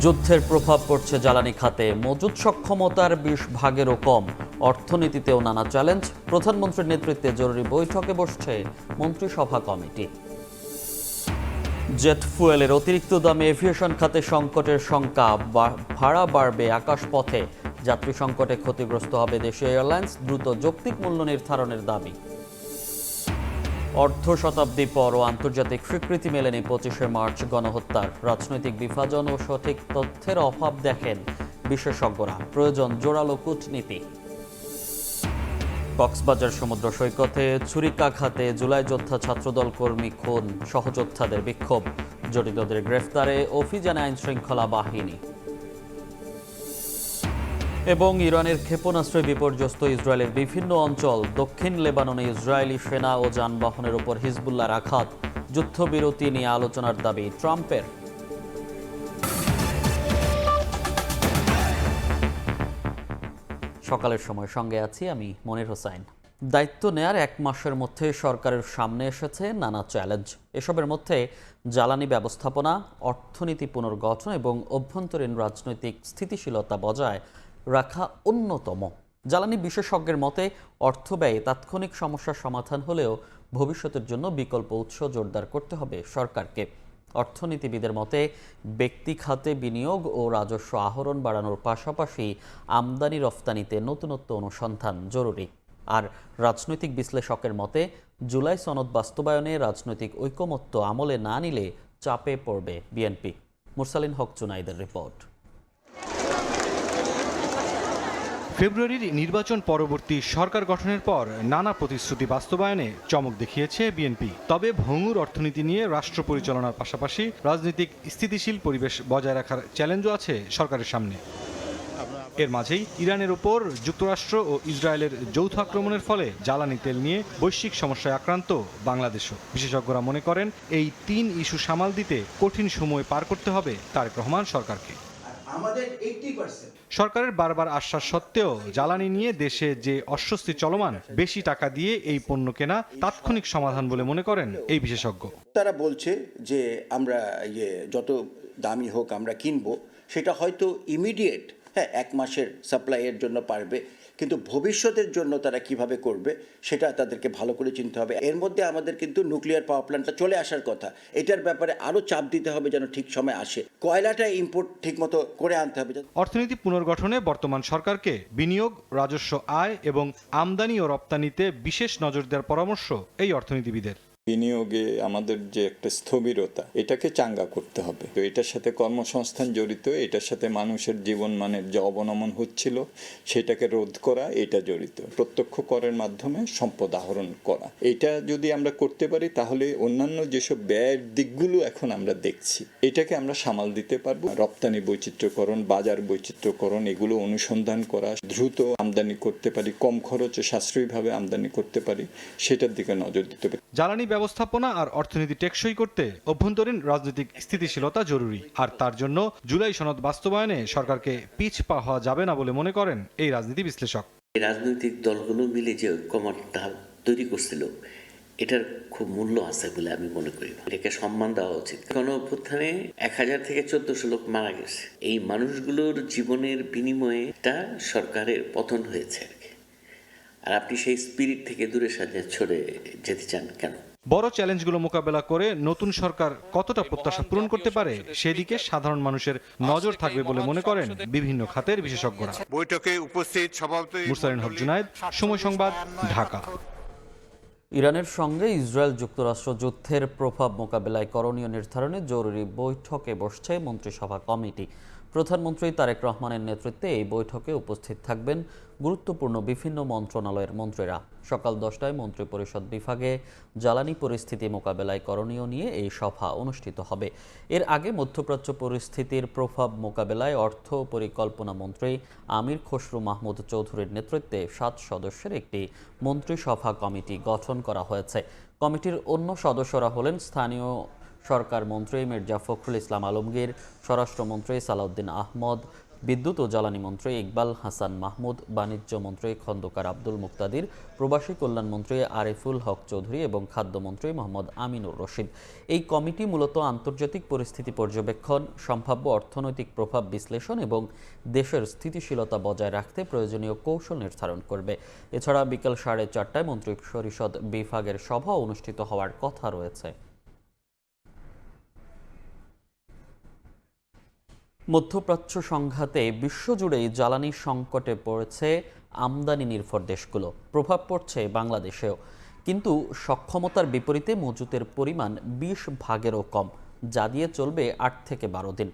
যুদ্ধের প্রভাব পড়ছে জ্বালানি খাতে, মজুত সক্ষমতার 20 ভাগেরও কম। অর্থনীতিতেও নানা চ্যালেঞ্জ। প্রধানমন্ত্রীর নেতৃত্বে জরুরি বৈঠকে বসছে মন্ত্রিসভা কমিটি। জেট ফুয়েলের অতিরিক্ত দামে এভিয়েশন খাতে সংকটের শঙ্কা, ভাড়া বাড়বে আকাশপথে। যাত্রী সংকটে ক্ষতিগ্রস্ত হবে দেশীয় এয়ারলাইন্স, দ্রুত যৌক্তিক মূল্য নির্ধারণের দাবি। অর্ধ শতাব্দী পরও আন্তর্জাতিক স্বীকৃতি মেলেনি 25শে মার্চ গণহত্যার। রাজনৈতিক বিভাজন ও সঠিক তথ্যের অভাব দেখেন বিশেষজ্ঞরা। প্রয়োজন জোরালো কূটনীতি। কক্সবাজার সমুদ্র সৈকতে ছুরিকাঘাতে জুলাই যোদ্ধা ছাত্রদল কর্মী খুন, সহযোদ্ধাদের বিক্ষোভ। জড়িতদের গ্রেফতারে অভিযানে আইনশৃঙ্খলা বাহিনী। এবং ইরানের ক্ষেপণাস্ত্রে বিপর্যস্ত ইসরায়েলের বিভিন্ন অঞ্চল। দক্ষিণ লেবাননে ইসরায়েলি সেনা ও যানবাহনের উপর হিজবুল্লাহর আঘাত। যুদ্ধবিরতি নিয়ে আলোচনার দাবি ট্রাম্পের। সকালের সময় সঙ্গে আছি আমি মনির হোসাইন। দায়িত্ব নেয়ার 1 মাসের মধ্যে সরকারের সামনে এসেছে নানা চ্যালেঞ্জ। এসবের মধ্যে জ্বালানি ব্যবস্থাপনা, অর্থনীতি পুনর্গঠন এবং অভ্যন্তরীণ রাজনৈতিক স্থিতিশীলতা বজায় রাখা অন্যতম। জ্বালানি বিশেষজ্ঞের মতে অর্থব্যয় তাৎক্ষণিক সমস্যার সমাধান হলেও ভবিষ্যতের জন্য বিকল্প উৎস জোরদার করতে হবে সরকারকে। অর্থনীতিবিদের মতে ব্যক্তি খাতে বিনিয়োগ ও রাজস্ব আহরণ বাড়ানোর পাশাপাশি আমদানি রফতানিতে নতুনত্ব অনুসন্ধান জরুরি। আর রাজনৈতিক বিশ্লেষকের মতে জুলাই সনদ বাস্তবায়নে রাজনৈতিক ঐকমত্য আমলে না নিলে চাপে পড়বে বিএনপি। মুরসালিন হক জুনাইদের রিপোর্ট। ফেব্রুয়ারির নির্বাচন পরবর্তী সরকার গঠনের পর নানা প্রতিশ্রুতি বাস্তবায়নে চমক দেখিয়েছে বিএনপি। তবে ভঙ্গুর অর্থনীতি নিয়ে রাষ্ট্র পরিচালনার পাশাপাশি রাজনৈতিক স্থিতিশীল পরিবেশ বজায় রাখার চ্যালেঞ্জও আছে সরকারের সামনে। এর মাঝেই ইরানের উপর যুক্তরাষ্ট্র ও ইসরায়েলের যৌথ আক্রমণের ফলে জ্বালানি তেল নিয়ে বৈশ্বিক সমস্যায় আক্রান্ত বাংলাদেশও। বিশেষজ্ঞরা মনে করেন এই 3 ইস্যু সামাল দিতে কঠিন সময় পার করতে হবে তারেক রহমান সরকারকে। সরকারের বারবার আশ্বাস সত্ত্বেও জ্বালানি নিয়ে দেশে যে অস্বস্তি চলমান, বেশি টাকা দিয়ে এই পণ্য কেনা তাৎক্ষণিক সমাধান বলে মনে করেন এই বিশেষজ্ঞ। তারা বলছে যে আমরা যত দামি হোক আমরা কিনবো, সেটা হয়তো ইমিডিয়েট 1 মাসের সাপ্লাইয়ের জন্য পারবে, কিন্তু ভবিষ্যতের জন্য তারা কিভাবে করবে সেটা তাদেরকে ভালো করে চিনতে হবে। এর মধ্যে আমাদের কিন্তু নিউক্লিয়ার পাওয়ার প্ল্যান্টটা চলে আসার কথা, এটার ব্যাপারে আরও চাপ দিতে হবে যেন ঠিক সময় আসে। কয়লাটা ইম্পোর্ট ঠিকমতো করে আনতে হবে। অর্থনীতি পুনর্গঠনে বর্তমান সরকারকে বিনিয়োগ, রাজস্ব আয় এবং আমদানি ও রপ্তানিতে বিশেষ নজর দেওয়ার পরামর্শ এই অর্থনীতিবিদের। বিনিয়োগে আমাদের যে একটা স্থবিরতা, এটাকে চাঙ্গা করতে হবে। তো এটার সাথে কর্মসংস্থান জড়িত, এটার সাথে মানুষের জীবনমানের যে অবনমন হচ্ছিল সেটাকে রোধ করা, এটা জড়িত। প্রত্যক্ষ করের মাধ্যমে সম্পদ আহরণ করা, এটা যদি আমরা করতে পারি তাহলে অন্যান্য যেসব ব্যয়ের দিকগুলো এখন আমরা দেখছি এটাকে আমরা সামাল দিতে পারবো। রপ্তানি বৈচিত্র্যকরণ, বাজার বৈচিত্র্যকরণ, এগুলো অনুসন্ধান করা, দ্রুত আমদানি করতে পারি, কম খরচে সাশ্রয়ীভাবে আমদানি করতে পারি, সেটার দিকে নজর দিতে পারি। জ্বালানি ব্যবস্থাপনা আর অর্থনীতি টেকসই করতে অভ্যন্তরীণ রাজনৈতিক স্থিতিশীলতা জরুরি। আর তার জন্য জুলাই সনদ বাস্তবায়নে সরকারকে পিছপা হওয়া যাবে না বলে মনে করেন এই রাজনীতি বিশ্লেষক। রাজনৈতিক দলগুলো মিলে যে ঐক্যমত্যটা তৈরি করছিল, এটার খুব মূল্য আছে বলে আমি মনে করি। এটাকে সম্মান দেওয়া উচিত। গণঅভ্যুত্থানে 1000 থেকে 1400 লোক মারা গেছে। এই মানুষগুলোর জীবনের বিনিময়ে এটা সরকারের পতন হয়েছে আর কি। আর আপনি সেই স্পিরিট থেকে দূরে সরে যেতে চান কেন? বড় চ্যালেঞ্জগুলো মোকাবেলা করে নতুন সরকার কতটা প্রত্যাশা পূরণ করতে পারে সেদিকে সাধারণ মানুষের নজর থাকবে বলে মনে করেন বিভিন্ন খাতের বিশেষজ্ঞরা। বৈঠকে উপস্থিত সভাপতি মুরসালিন হক জুনাইদ, সময় সংবাদ, ঢাকা। ইরানের সঙ্গে ইসরায়েল যুক্তরাষ্ট্র যুদ্ধের প্রভাব মোকাবেলায় করণীয় নির্ধারণে জরুরি বৈঠকে বসছে মন্ত্রিসভা কমিটি। প্রধানমন্ত্রী তারেক রহমানের নেতৃত্বে এই বৈঠকে উপস্থিত থাকবেন গুরুত্বপূর্ণ বিভিন্ন মন্ত্রণালয়ের মন্ত্রীরা। সকাল 10টায় মন্ত্রিপরিষদ বিভাগে জ্বালানি পরিস্থিতি মোকাবেলায় করণীয় নিয়ে এই সভা অনুষ্ঠিত হবে। এর আগে মধ্যপ্রাচ্য পরিস্থিতির প্রভাব মোকাবেলায় অর্থ পরিকল্পনা মন্ত্রী আমির খসরু মাহমুদ চৌধুরীর নেতৃত্বে 7 সদস্যের একটি মন্ত্রিসভা কমিটি গঠন করা হয়েছে। কমিটির অন্য সদস্যরা হলেন স্থানীয় সরকার মন্ত্রী মির্জা ফখরুল ইসলাম আলমগীর, স্বরাষ্ট্রমন্ত্রী সালাউদ্দিন আহমদ, বিদ্যুৎ ও জ্বালানি মন্ত্রী ইকবাল হাসান মাহমুদ, বাণিজ্য মন্ত্রী খন্দকার আব্দুল মুক্তাদির, প্রবাসী কল্যাণ মন্ত্রী আরিফুল হক চৌধুরী এবং খাদ্যমন্ত্রী মোহাম্মদ আমিনুর রশিদ। এই কমিটি মূলত আন্তর্জাতিক পরিস্থিতি পর্যবেক্ষণ, সম্ভাব্য অর্থনৈতিক প্রভাব বিশ্লেষণ এবং দেশের স্থিতিশীলতা বজায় রাখতে প্রয়োজনীয় কৌশল নির্ধারণ করবে। এছাড়া বিকেল 4:30টায় মন্ত্রিপরিষদ বিভাগের সভা অনুষ্ঠিত হওয়ার কথা রয়েছে। মধ্যপ্রাচ্য সংঘাতে বিশ্বজুড়েই জ্বালানি সংকটে পড়েছে আমদানি নির্ভর দেশগুলো। প্রভাব পড়ছে বাংলাদেশেও, কিন্তু সক্ষমতার বিপরীতে মজুতের পরিমাণ 20 ভাগেরও কম, যা দিয়ে চলবে 8 থেকে 12 দিন।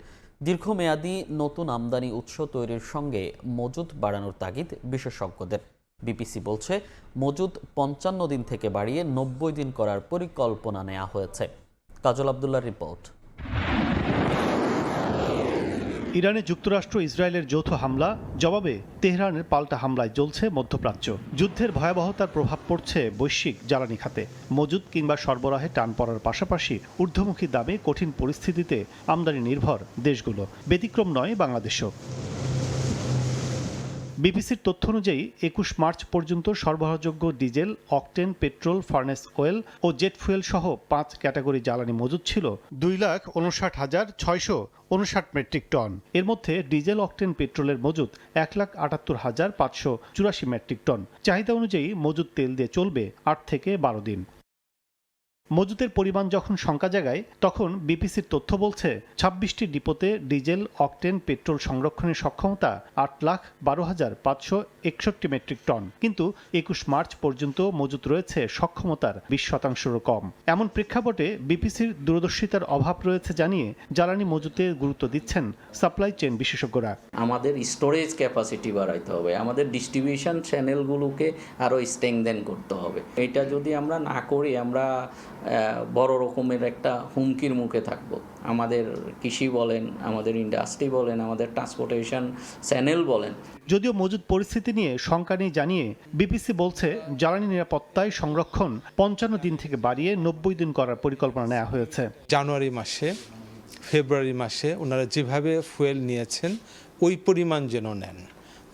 দীর্ঘমেয়াদী নতুন আমদানি উৎস তৈরির সঙ্গে মজুত বাড়ানোর তাগিদ বিশেষজ্ঞদের। বিপিসি বলছে মজুত 55 দিন থেকে বাড়িয়ে 90 দিন করার পরিকল্পনা নেওয়া হয়েছে। কাজল আব্দুল্লাহর রিপোর্ট। ইরানে যুক্তরাষ্ট্র ইসরায়েলের যৌথ হামলা জবাবে তেহরানের পাল্টা হামলায় জ্বলছে মধ্যপ্রাচ্য। যুদ্ধের ভয়াবহতার প্রভাব পড়ছে বৈশ্বিক জ্বালানি খাতে। মজুত কিংবা সরবরাহে টান পড়ার পাশাপাশি ঊর্ধ্বমুখী দামে কঠিন পরিস্থিতিতে আমদানি নির্ভর দেশগুলো। ব্যতিক্রম নয় বাংলাদেশও। বিবিসির তথ্য অনুযায়ী 21 মার্চ পর্যন্ত সরবরাহযোগ্য diesel, octane, petrol, furnace oil ও জেট ফুয়েল সহ 5 ক্যাটাগরি জ্বালানি মজুত ছিল 2,59,659 মেট্রিক টন। এর মধ্যে ডিজেল, অকটেন, পেট্রোলের মজুত 1,78,584 মেট্রিক টন। চাহিদা অনুযায়ী মজুত তেল দিয়ে চলবে 8 থেকে 12 দিন। মজুতের পরিমাণ যখন শঙ্কা জাগায়, তখন বিপিসির তথ্য বলছে 26টি ডিপোতে ডিজেল, অকটেন, পেট্রোল সংরক্ষণের সক্ষমতা 8,12,561 মেট্রিক টন। কিন্তু 21 মার্চ পর্যন্ত মজুত রয়েছে সক্ষমতার 20%-রও কম। এমন প্রেক্ষাপটে বিপিসির দূরদর্শিতার অভাব রয়েছে জানিয়ে জ্বালানি মজুতে গুরুত্ব দিচ্ছেন সাপ্লাই চেইন বিশেষজ্ঞরা। আমাদের স্টোরেজ ক্যাপাসিটি বাড়াইতে হবে, আমাদের ডিস্ট্রিবিউশন চ্যানেলগুলোকে আরও স্ট্রেংথেন করতে হবে। এটা যদি আমরা না করি, আমরা বড় রকমের একটা হুমকির মুখে থাকব। আমাদের কৃষি বলেন, আমাদের ইন্ডাস্ট্রি বলেন, আমাদের ট্রান্সপোর্টেশন চ্যানেল বলেন। যদিও মজুদ পরিস্থিতি নিয়ে শঙ্কা নেই জানিয়ে বিপিসি বলছে জ্বালানি নিরাপত্তায় সংরক্ষণ 55 দিন থেকে বাড়িয়ে 90 দিন করার পরিকল্পনা নেওয়া হয়েছে। জানুয়ারি মাসে, ফেব্রুয়ারি মাসে ওনারা যেভাবে ফুয়েল নিয়েছেন ওই পরিমাণ যেন নেন,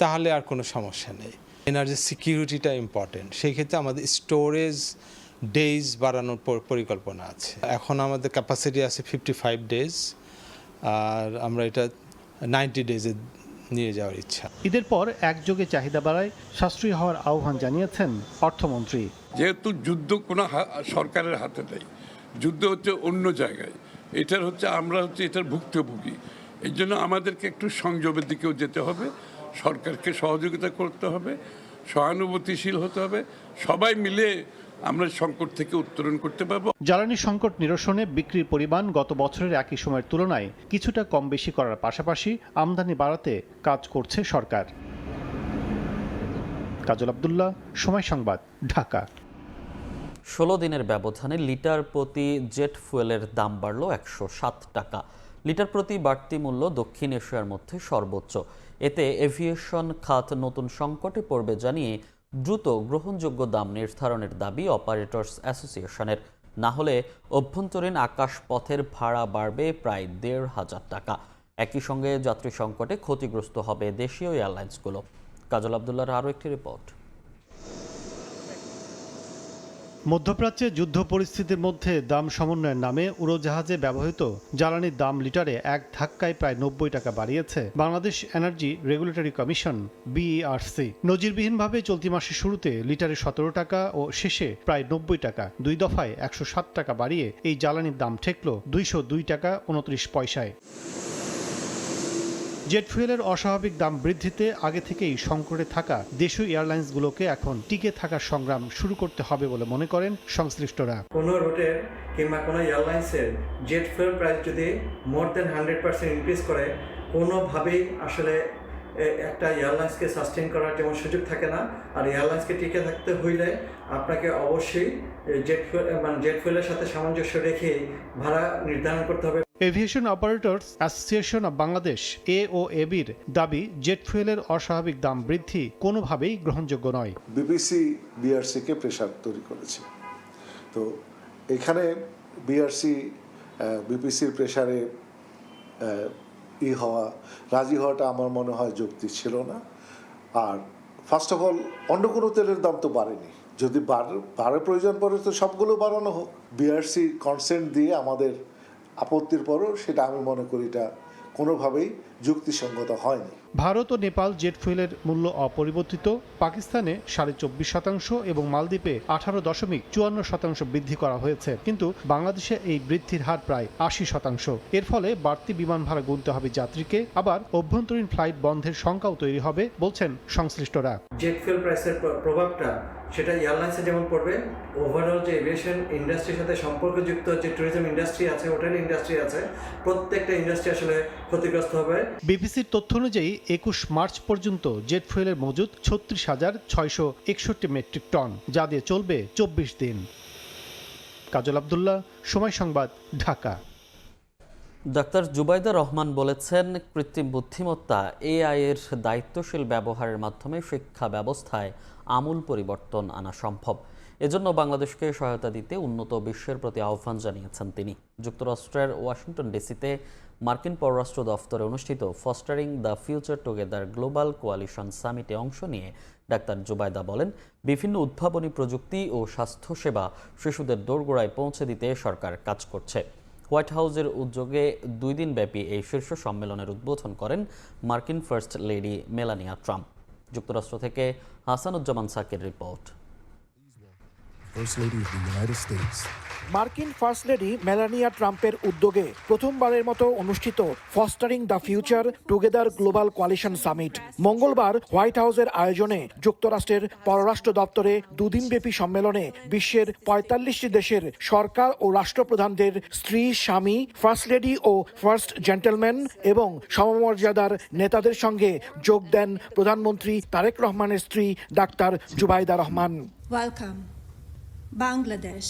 তাহলে আর কোনো সমস্যা নেই। এনার্জি সিকিউরিটিটা ইম্পর্টেন্ট, সেই ক্ষেত্রে আমাদের স্টোরেজ ডেজ বাড়ানোর পরিকল্পনা আছে। এখন আমাদের ক্যাপাসিটি আছে 55 ডেজ, আর আমরা এটা 90 ডেজে নিয়ে যাওয়ার ইচ্ছা। ঈদের পর একযোগে চাহিদা বাড়ায় সাশ্রয়ী হওয়ার আহ্বান জানিয়েছেন অর্থমন্ত্রী। যেহেতু যুদ্ধ কোনো সরকারের হাতে নেই, যুদ্ধ হচ্ছে অন্য জায়গায়, আমরা এটার ভুক্তভোগী। এই জন্য আমাদেরকে একটু সংযমের দিকেও যেতে হবে, সরকারকে সহযোগিতা করতে হবে, সহানুভূতিশীল হতে হবে। সবাই মিলে আমরা সংকট থেকে উত্তরণ করতে পারবো। জ্বালানি সংকট নিরসনে বিক্রির পরিমাণ গত বছরের একই সময়ের তুলনায় কিছুটা কম বেশি করার পাশাপাশি আমদানি বাড়াতে কাজ করছে সরকার। কাজল আব্দুল্লাহ, সময় সংবাদ, ঢাকা। 16 দিনের ব্যবধানে লিটার প্রতি জেট ফুয়েলের দাম বাড়ল 107 টাকা। লিটার প্রতি বাড়তি মূল্য দক্ষিণ এশিয়ার মধ্যে সর্বোচ্চ। এতে এভিয়েশন খাত নতুন সংকটে পড়বে জানিয়ে দ্রুত গ্রহণযোগ্য দাম নির্ধারণের দাবি অপারেটর্স অ্যাসোসিয়েশনের। না হলে অভ্যন্তরীণ আকাশপথের ভাড়া বাড়বে প্রায় 1,500 টাকা। একই সঙ্গে যাত্রী সংকটে ক্ষতিগ্রস্ত হবে দেশীয় এয়ারলাইন্সগুলো। কাজল আব্দুল্লাহর আরও একটি রিপোর্ট। মধ্যপ্রাচ্যে যুদ্ধ পরিস্থিতির মধ্যে দাম সমন্বয়ের নামে উড়োজাহাজে ব্যবহৃত জ্বালানির দাম লিটারে এক ধাক্কায় প্রায় 90 টাকা বাড়িয়েছে Bangladesh energy regulatory commission B E R C. নজিরবিহীনভাবে চলতি মাসের শুরুতে লিটারে 17 টাকা ও শেষে প্রায় 90 টাকা, 2 দফায় 107 টাকা বাড়িয়ে এই জ্বালানির দাম ঠেকল 202 টাকা 29 পয়সায়। জেট ফুয়েলের অস্বাভাবিক দাম বৃদ্ধিতে আগে থেকেই সংকটে থাকা দেশীয় এয়ারলাইন্সগুলোকে এখন টিকে থাকার সংগ্রাম শুরু করতে হবে বলে মনে করেন সংশ্লিষ্টরা। কোনো রুটের কিংবা কোনো এয়ারলাইন্সের জেট ফুয়েল প্রাইস যদি মোর দেন 100% ইনক্রিজ করে, কোনোভাবেই আসলে একটা এয়ারলাইন্সকে সাস্টেইন করার যেমন সুযোগ থাকে না। আর এয়ারলাইন্সকে টিকে থাকতে হইলে আপনাকে অবশ্যই জেট ফুয়েলের সাথে সামঞ্জস্য রেখে ভাড়া নির্ধারণ করতে হবে। Aviation operators association of Bangladesh এওএবির দাবি, জেট ফুয়েলের অস্বাভাবিক দাম বৃদ্ধি কোনোভাবেই গ্রহণযোগ্য নয়। বিবিসি বিআরসিকে প্রেশার তৈরি করেছে, তো এখানে বিআরসি বিপিসির প্রেশারে রাজি হওয়াটা আমার মনে হয় যুক্তি ছিল না। আর ফার্স্ট অফ অল অন্য কোনো তেলের দাম তো বাড়েনি, যদি বাড়ার প্রয়োজন পড়ে তো সবগুলো বাড়ানো হোক। বিআরসি কনসেন্ট দিয়ে আমাদের আপত্তির পরও সেটা আমি মনে করি এটা কোনোভাবেই যুক্তিসঙ্গত হয়নি। ভারত ও নেপাল জেট ফুয়েলের মূল্য অপরিবর্তিত, পাকিস্তানে 24.5% এবং মালদ্বীপে 18.54% বৃদ্ধি করা হয়েছে, কিন্তু বাংলাদেশে এই বৃদ্ধির হার প্রায় 80%। এর ফলে বাড়তি বিমান ভাড়া গুনতে হবে যাত্রীকে, আবার অভ্যন্তরীণ ফ্লাইট বন্ধের শঙ্কাও তৈরি হবে বলছেন সংশ্লিষ্টরা। জেট ফুয়েল প্রাইসের প্রভাবটা সেটা এয়ারলাইন্সে যেমন পড়বে, ওভারঅল যে এভিয়েশন ইন্ডাস্ট্রির সাথে সম্পর্কযুক্ত যে ট্যুরিজম ইন্ডাস্ট্রি আছে, হোটেল ইন্ডাস্ট্রি আছে, প্রত্যেকটা ইন্ডাস্ট্রি আসলে ক্ষতিগ্রস্ত হবে। বিবিসির তথ্য অনুযায়ী 21 মার্চ পর্যন্ত জেট ফুয়েলের মজুদ 36,661 মেট্রিক টন, যা দিয়ে চলবে 24 দিন। কাজল আব্দুল্লাহ, সময় সংবাদ, ঢাকা। ডাক্তার জুবাইদা রহমান বলেছেন, কৃত্রিম বুদ্ধিমত্তা এআই এর দায়িত্বশীল ব্যবহারের মাধ্যমে শিক্ষা ব্যবস্থায় আমূল পরিবর্তন আনা সম্ভব। এজন্য বাংলাদেশকে সহায়তা দিতে উন্নত বিশ্বের প্রতি আহ্বান জানিয়েছেন তিনি। যুক্তরাষ্ট্রের ওয়াশিংটন ডিসিতে মার্কিন পররাষ্ট্র দফতরে অনুষ্ঠিত fostering the future together global coalition সামিটে অংশ নিয়ে ডাক্তার জুবাইদা বলেন, বিভিন্ন উদ্ভাবনী প্রযুক্তি ও স্বাস্থ্যসেবা শিশুদের দোরগোড়ায় পৌঁছে দিতে সরকার কাজ করছে। হোয়াইট হাউসের উদ্যোগে 2 দিনব্যাপী এই শীর্ষ সম্মেলনের উদ্বোধন করেন মার্কিন ফার্স্ট লেডি মেলানিয়া ট্রাম্প। যুক্তরাষ্ট্র থেকে হাসানুজ্জামান সাকির রিপোর্ট। মার্কিন ফার্স্ট লেডি মেলানিয়া ট্রাম্পের উদ্যোগে প্রথমবারের মতো অনুষ্ঠিত fostering the future together global coalition summit মঙ্গলবার হোয়াইট হাউসের আয়োজনে যুক্তরাষ্ট্রের পররাষ্ট্র দপ্তরে 2 দিনব্যাপী সম্মেলনে বিশ্বের 45টি দেশের সরকার ও রাষ্ট্রপ্রধানদের স্ত্রী, স্বামী, ফার্স্ট লেডি ও ফার্স্ট জেন্টলম্যান এবং সমমর্যাদার নেতাদের সঙ্গে যোগ দেন প্রধানমন্ত্রী তারেক রহমানের স্ত্রী ডাক্তার জুবাইদা রহমান। ওয়েলকাম বাংলাদেশ।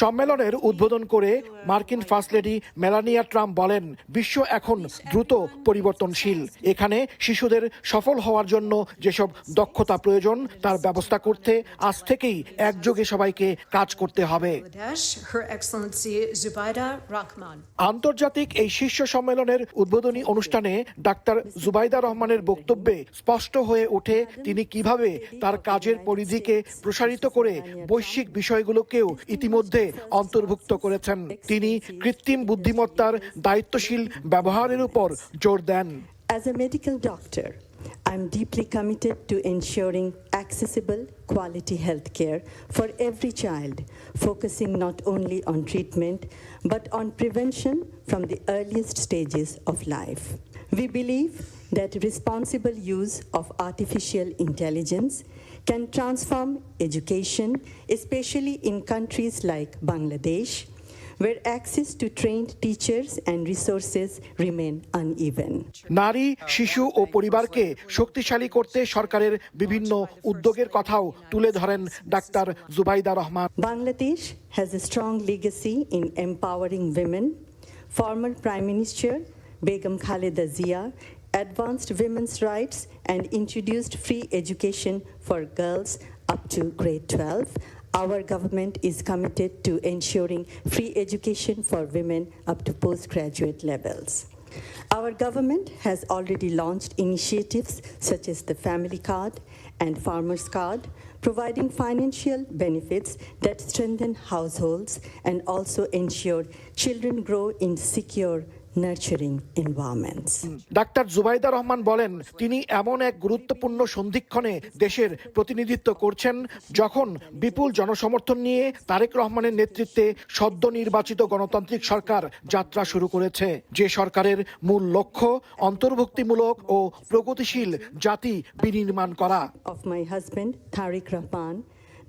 সম্মেলনের উদ্বোধন করে মার্কিন ফার্স্ট লেডি মেলানিয়া ট্রাম্প বলেন, বিশ্ব এখন দ্রুত পরিবর্তনশীল। এখানে শিশুদের সফল হওয়ার জন্য যেসব দক্ষতা প্রয়োজন তার ব্যবস্থা করতে আজ থেকেই একযোগে সবাইকে কাজ করতে হবে। আন্তর্জাতিক এই শীর্ষ সম্মেলনের উদ্বোধনী অনুষ্ঠানে ডাক্তার জুবাইদা রহমানের বক্তব্যে স্পষ্ট হয়ে ওঠে তিনি কিভাবে তার কাজের পরিধিকে প্রসারিত করে বৈশ্বিক বিষয়গুলোকেও ইতিমধ্যে অন্তর্ভুক্ত করেছেন। তিনি কৃত্রিম বুদ্ধিমত্তার দায়িত্বশীল ব্যবহারের উপর জোর দেন। As a medical doctor, I'm deeply committed to ensuring accessible, quality health care for every child, focusing not only on treatment but on prevention from the earliest stages of life. We believe that responsible use of artificial intelligence can transform education, especially in countries like Bangladesh, where access to trained teachers and resources remain uneven. নারী, শিশু ও পরিবারকে শক্তিশালী করতে সরকারের বিভিন্ন উদ্যোগের কথাও তুলে ধরেন doctor Zubaida Rahman. Bangladesh has a strong legacy in empowering women. Former Prime Minister Begum Khaleda Zia advanced women's rights and introduced free education for girls up to grade 12. Our government is committed to ensuring free education for women up to postgraduate levels. Our government has already launched initiatives such as the Family Card and Farmers Card, providing financial benefits that strengthen households and also ensure children grow in secure, nurturing environments. Doctor Zubaida Rahman বলেন, তিনি এমন এক গুরুত্বপূর্ণ সন্ধিক্ষণে দেশের প্রতিনিধিত্ব করছেন যখন বিপুল জনসমর্থন নিয়ে তারেক রহমানের নেতৃত্বে সদ্য নির্বাচিত গণতান্ত্রিক সরকার যাত্রা শুরু করেছে, যে সরকারের মূল লক্ষ্য অন্তর্ভুক্তিমূলক ও প্রগতিশীল জাতি বিনির্মাণ করা। Of my husband Tariq Rahman,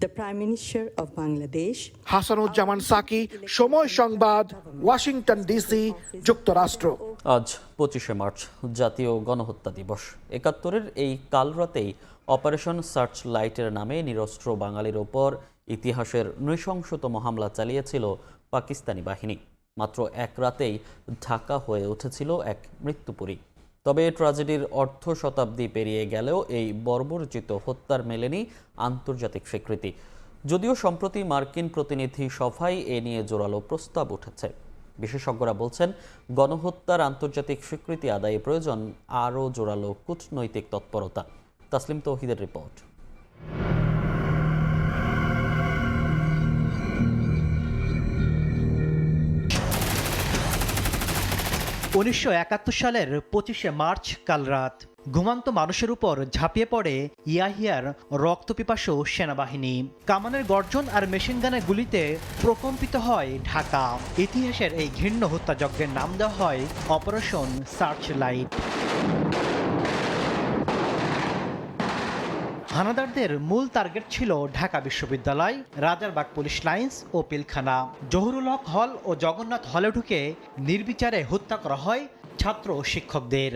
the Prime Minister of Bangladesh. Hasanuzzaman Saki, Somoy Sangbad, Washington DC, যুক্তরাষ্ট্র। আজ 25শে মার্চ জাতীয় গণহত্যা দিবস। 71-এর এই কালরাতেই অপারেশন সার্চ লাইটের নামে নিরস্ত্র বাঙালির ওপর ইতিহাসের নৃশংসতম হামলা চালিয়েছিল পাকিস্তানি বাহিনী। মাত্র এক রাতেই ঢাকা হয়ে উঠেছিল এক মৃত্যুপুরী। তবে ট্র্যাজেডির অর্ধ শতাব্দী পেরিয়ে গেলেও এই বর্বরচিত হত্যার মেলেনি আন্তর্জাতিক স্বীকৃতি। যদিও সম্প্রতি মার্কিন প্রতিনিধি সভায় এ নিয়ে জোরালো প্রস্তাব উঠেছে। বিশেষজ্ঞরা বলছেন, গণহত্যার আন্তর্জাতিক স্বীকৃতি আদায়ে প্রয়োজন আরও জোরালো কূটনৈতিক তৎপরতা। তাসলিম তৌহিদের রিপোর্ট। 1971 সালের 25শে মার্চ কাল রাত ঘুমান্ত মানুষের উপর ঝাঁপিয়ে পড়ে ইয়াহিয়ার রক্তপিপাসু সেনাবাহিনী। কামানের গর্জন আর মেশিনগানের গুলিতে প্রকম্পিত হয় ঢাকা। ইতিহাসের এই ঘৃণ্য হত্যাযজ্ঞের নাম দেওয়া হয় অপারেশন সার্চ লাইট। হানাদারদের মূল টার্গেট ছিল ঢাকা বিশ্ববিদ্যালয়, রাজারবাগ পুলিশ লাইন্স ও পিলখানা। জহুরুল হক হল ও জগন্নাথ হলে ঢুকে নির্বিচারে হত্যা করা হয় ছাত্র ও শিক্ষকদের।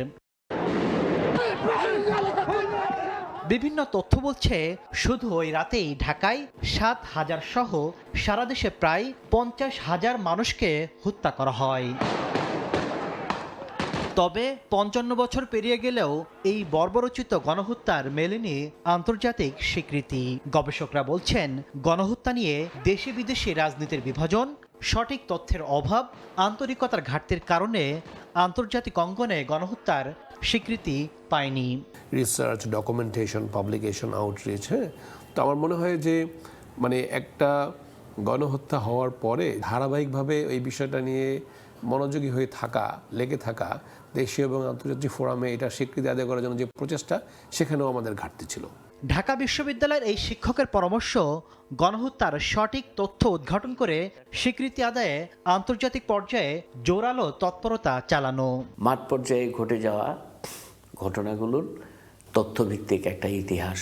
বিভিন্ন তথ্য বলছে, শুধু ওই রাতেই ঢাকায় 7,000 সহ সারা দেশে প্রায় 50,000 মানুষকে হত্যা করা হয়। তবে 55 বছর পেরিয়ে গেলেও এই বর্বরোচিত গণহত্যার মেলেনি আন্তর্জাতিক স্বীকৃতি। গবেষকরা বলছেন, গণহত্যা নিয়ে দেশি বিদেশি রাজনীতির বিভাজন, সঠিক তথ্যের অভাব, আন্তরিকতার ঘাটতির কারণে আন্তর্জাতিক অঙ্গনে গণহত্যার স্বীকৃতি পায়নি। রিসার্চ, ডকুমেন্টেশন, পাবলিকেশন, আউটরিচ, তো আমার মনে হয় যে একটা গণহত্যা হওয়ার পরে ধারাবাহিকভাবে এই বিষয়টা নিয়ে মনোযোগী হয়ে থাকা, লেগে থাকা, দেশীয় এবং আন্তর্জাতিক ফোরামে এটা স্বীকৃতি আদায় করার জন্য যে প্রচেষ্টা, সেখানেও আমাদের ঘাটতি ছিল। ঢাকা বিশ্ববিদ্যালয়ের এই শিক্ষকের পরামর্শ, গণহত্যার সঠিক তথ্য উদ্ঘাটন করে স্বীকৃতি আদায়ে আন্তর্জাতিক পর্যায়ে জোরালো তৎপরতা চালানো। মাঠ পর্যায়ে ঘটে যাওয়া ঘটনাগুলোর তথ্যভিত্তিক একটা ইতিহাস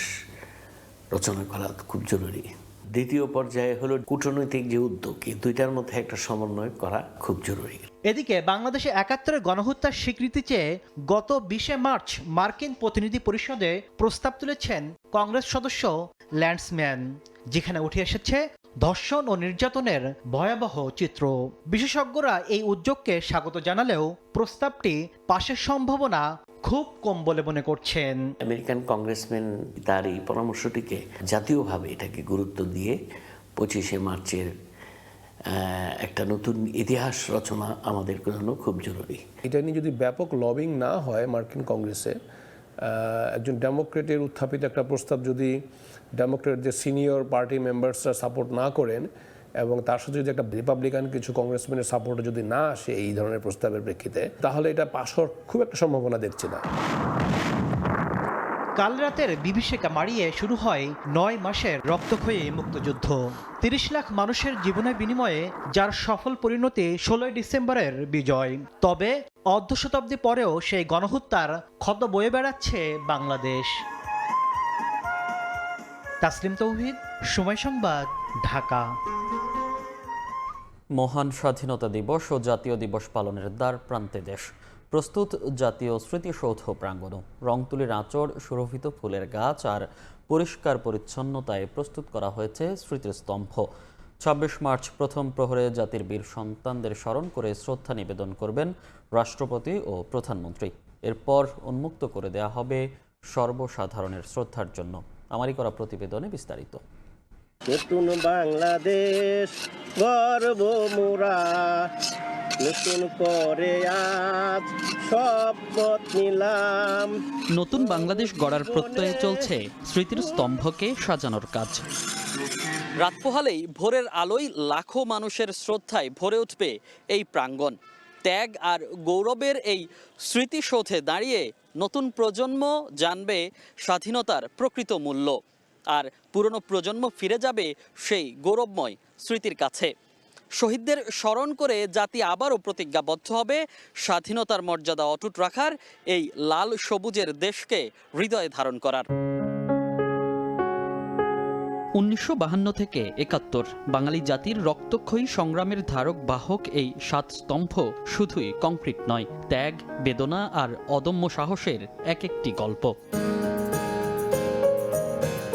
রচনা করা খুব জরুরি। দ্বিতীয় পর্যায়ে হলো কূটনৈতিক যে উদ্যোগ, এই দুইটার মধ্যে একটা সমন্বয় করা খুব জরুরি। এদিকে বাংলাদেশে 71 গণহত্যার স্বীকৃতি চেয়ে গত 20শে মার্চ মার্কিন প্রতিনিধি পরিষদে প্রস্তাব তুলেছেন কংগ্রেস সদস্য ল্যান্ডসম্যান, যেখানে উঠে এসেছে ধর্ষণ ও নির্যাতনের ভয়াবহ চিত্র। বিশেষজ্ঞরা এই উদ্যোগকে স্বাগত জানালেও প্রস্তাবটি পাশের সম্ভাবনা খুব কম বলে মনে করছেন। আমেরিকান কংগ্রেসম্যান তার এই পরামর্শটিকে জাতীয়ভাবে এটাকে গুরুত্ব দিয়ে 25শে মার্চের একটা নতুন ইতিহাস রচনা আমাদের জন্য খুব জরুরি। এটা নিয়ে যদি ব্যাপক লবিং না হয় মার্কিন কংগ্রেসে, একজন ডেমোক্রেটের উত্থাপিত একটা প্রস্তাব যদি ডেমোক্রেট যে সিনিয়র পার্টি মেম্বার্সরা সাপোর্ট না করেন, এবং তার সাথে যদি একটা রিপাবলিকান কিছু কংগ্রেসম্যানের সাপোর্টে যদি না আসে এই ধরনের প্রস্তাবের প্রেক্ষিতে, তাহলে এটা পাস হওয়ার খুব একটা সম্ভাবনা দেখছি না। কাল রাতের বিভীষিকা মারিয়ে শুরু হয় 9 মাসের রক্তক্ষয়ী মুক্তযুদ্ধ। 30 লাখ মানুষের জীবনের বিনিময়ে যার সফল পরিণতি 16 ডিসেম্বরের বিজয়। তবে অর্ধ শতাব্দী পরেও সেই গণহত্যার ক্ষত বয়ে বেড়াচ্ছে বাংলাদেশ। তাসলিম তৌহিদ, সময় সংবাদ, ঢাকা। মহান স্বাধীনতা দিবস ও জাতীয় দিবস পালনের দ্বার প্রান্তে দেশ। প্রস্তুত জাতীয় স্মৃতিসৌধ প্রাঙ্গণ, রংতুলির আঁচড়, সুরভিত ফুলের গাছ আর পরিষ্কার পরিচ্ছন্নতায় প্রস্তুত করা হয়েছে স্মৃতির স্তম্ভ। 26 মার্চ প্রথম প্রহরে জাতির বীর সন্তানদের স্মরণ করে শ্রদ্ধা নিবেদন করবেন রাষ্ট্রপতি ও প্রধানমন্ত্রী। এরপর উন্মুক্ত করে দেয়া হবে সর্বসাধারণের শ্রদ্ধার জন্য। আমারই করা প্রতিবেদনে বিস্তারিত। নতুন বাংলাদেশ গর্ব মোরা, নতুন করে আজ শপথ নিলাম। নতুন বাংলাদেশ গড়ার প্রত্যয়ে চলছে স্মৃতির স্তম্ভকে সাজানোর কাজ। রাত পোহালেই ভোরের আলোয় লাখো মানুষের শ্রদ্ধায় ভরে উঠবে এই প্রাঙ্গণ। ত্যাগ আর গৌরবের এই স্মৃতিসৌধে দাঁড়িয়ে নতুন প্রজন্ম জানবে স্বাধীনতার প্রকৃত মূল্য, আর পুরনো প্রজন্ম ফিরে যাবে সেই গৌরবময় স্মৃতির কাছে। শহীদদের স্মরণ করে জাতি আবারও প্রতিজ্ঞাবদ্ধ হবে স্বাধীনতার মর্যাদা অটুট রাখার, এই লাল সবুজের দেশকে হৃদয়ে ধারণ করার। 1952 থেকে 71 বাঙালি জাতির রক্তক্ষয়ী সংগ্রামের ধারক বাহক এই 7 স্তম্ভ শুধুই কংক্রিট নয়, ত্যাগ, বেদনা আর অদম্য সাহসের এক একটি গল্প।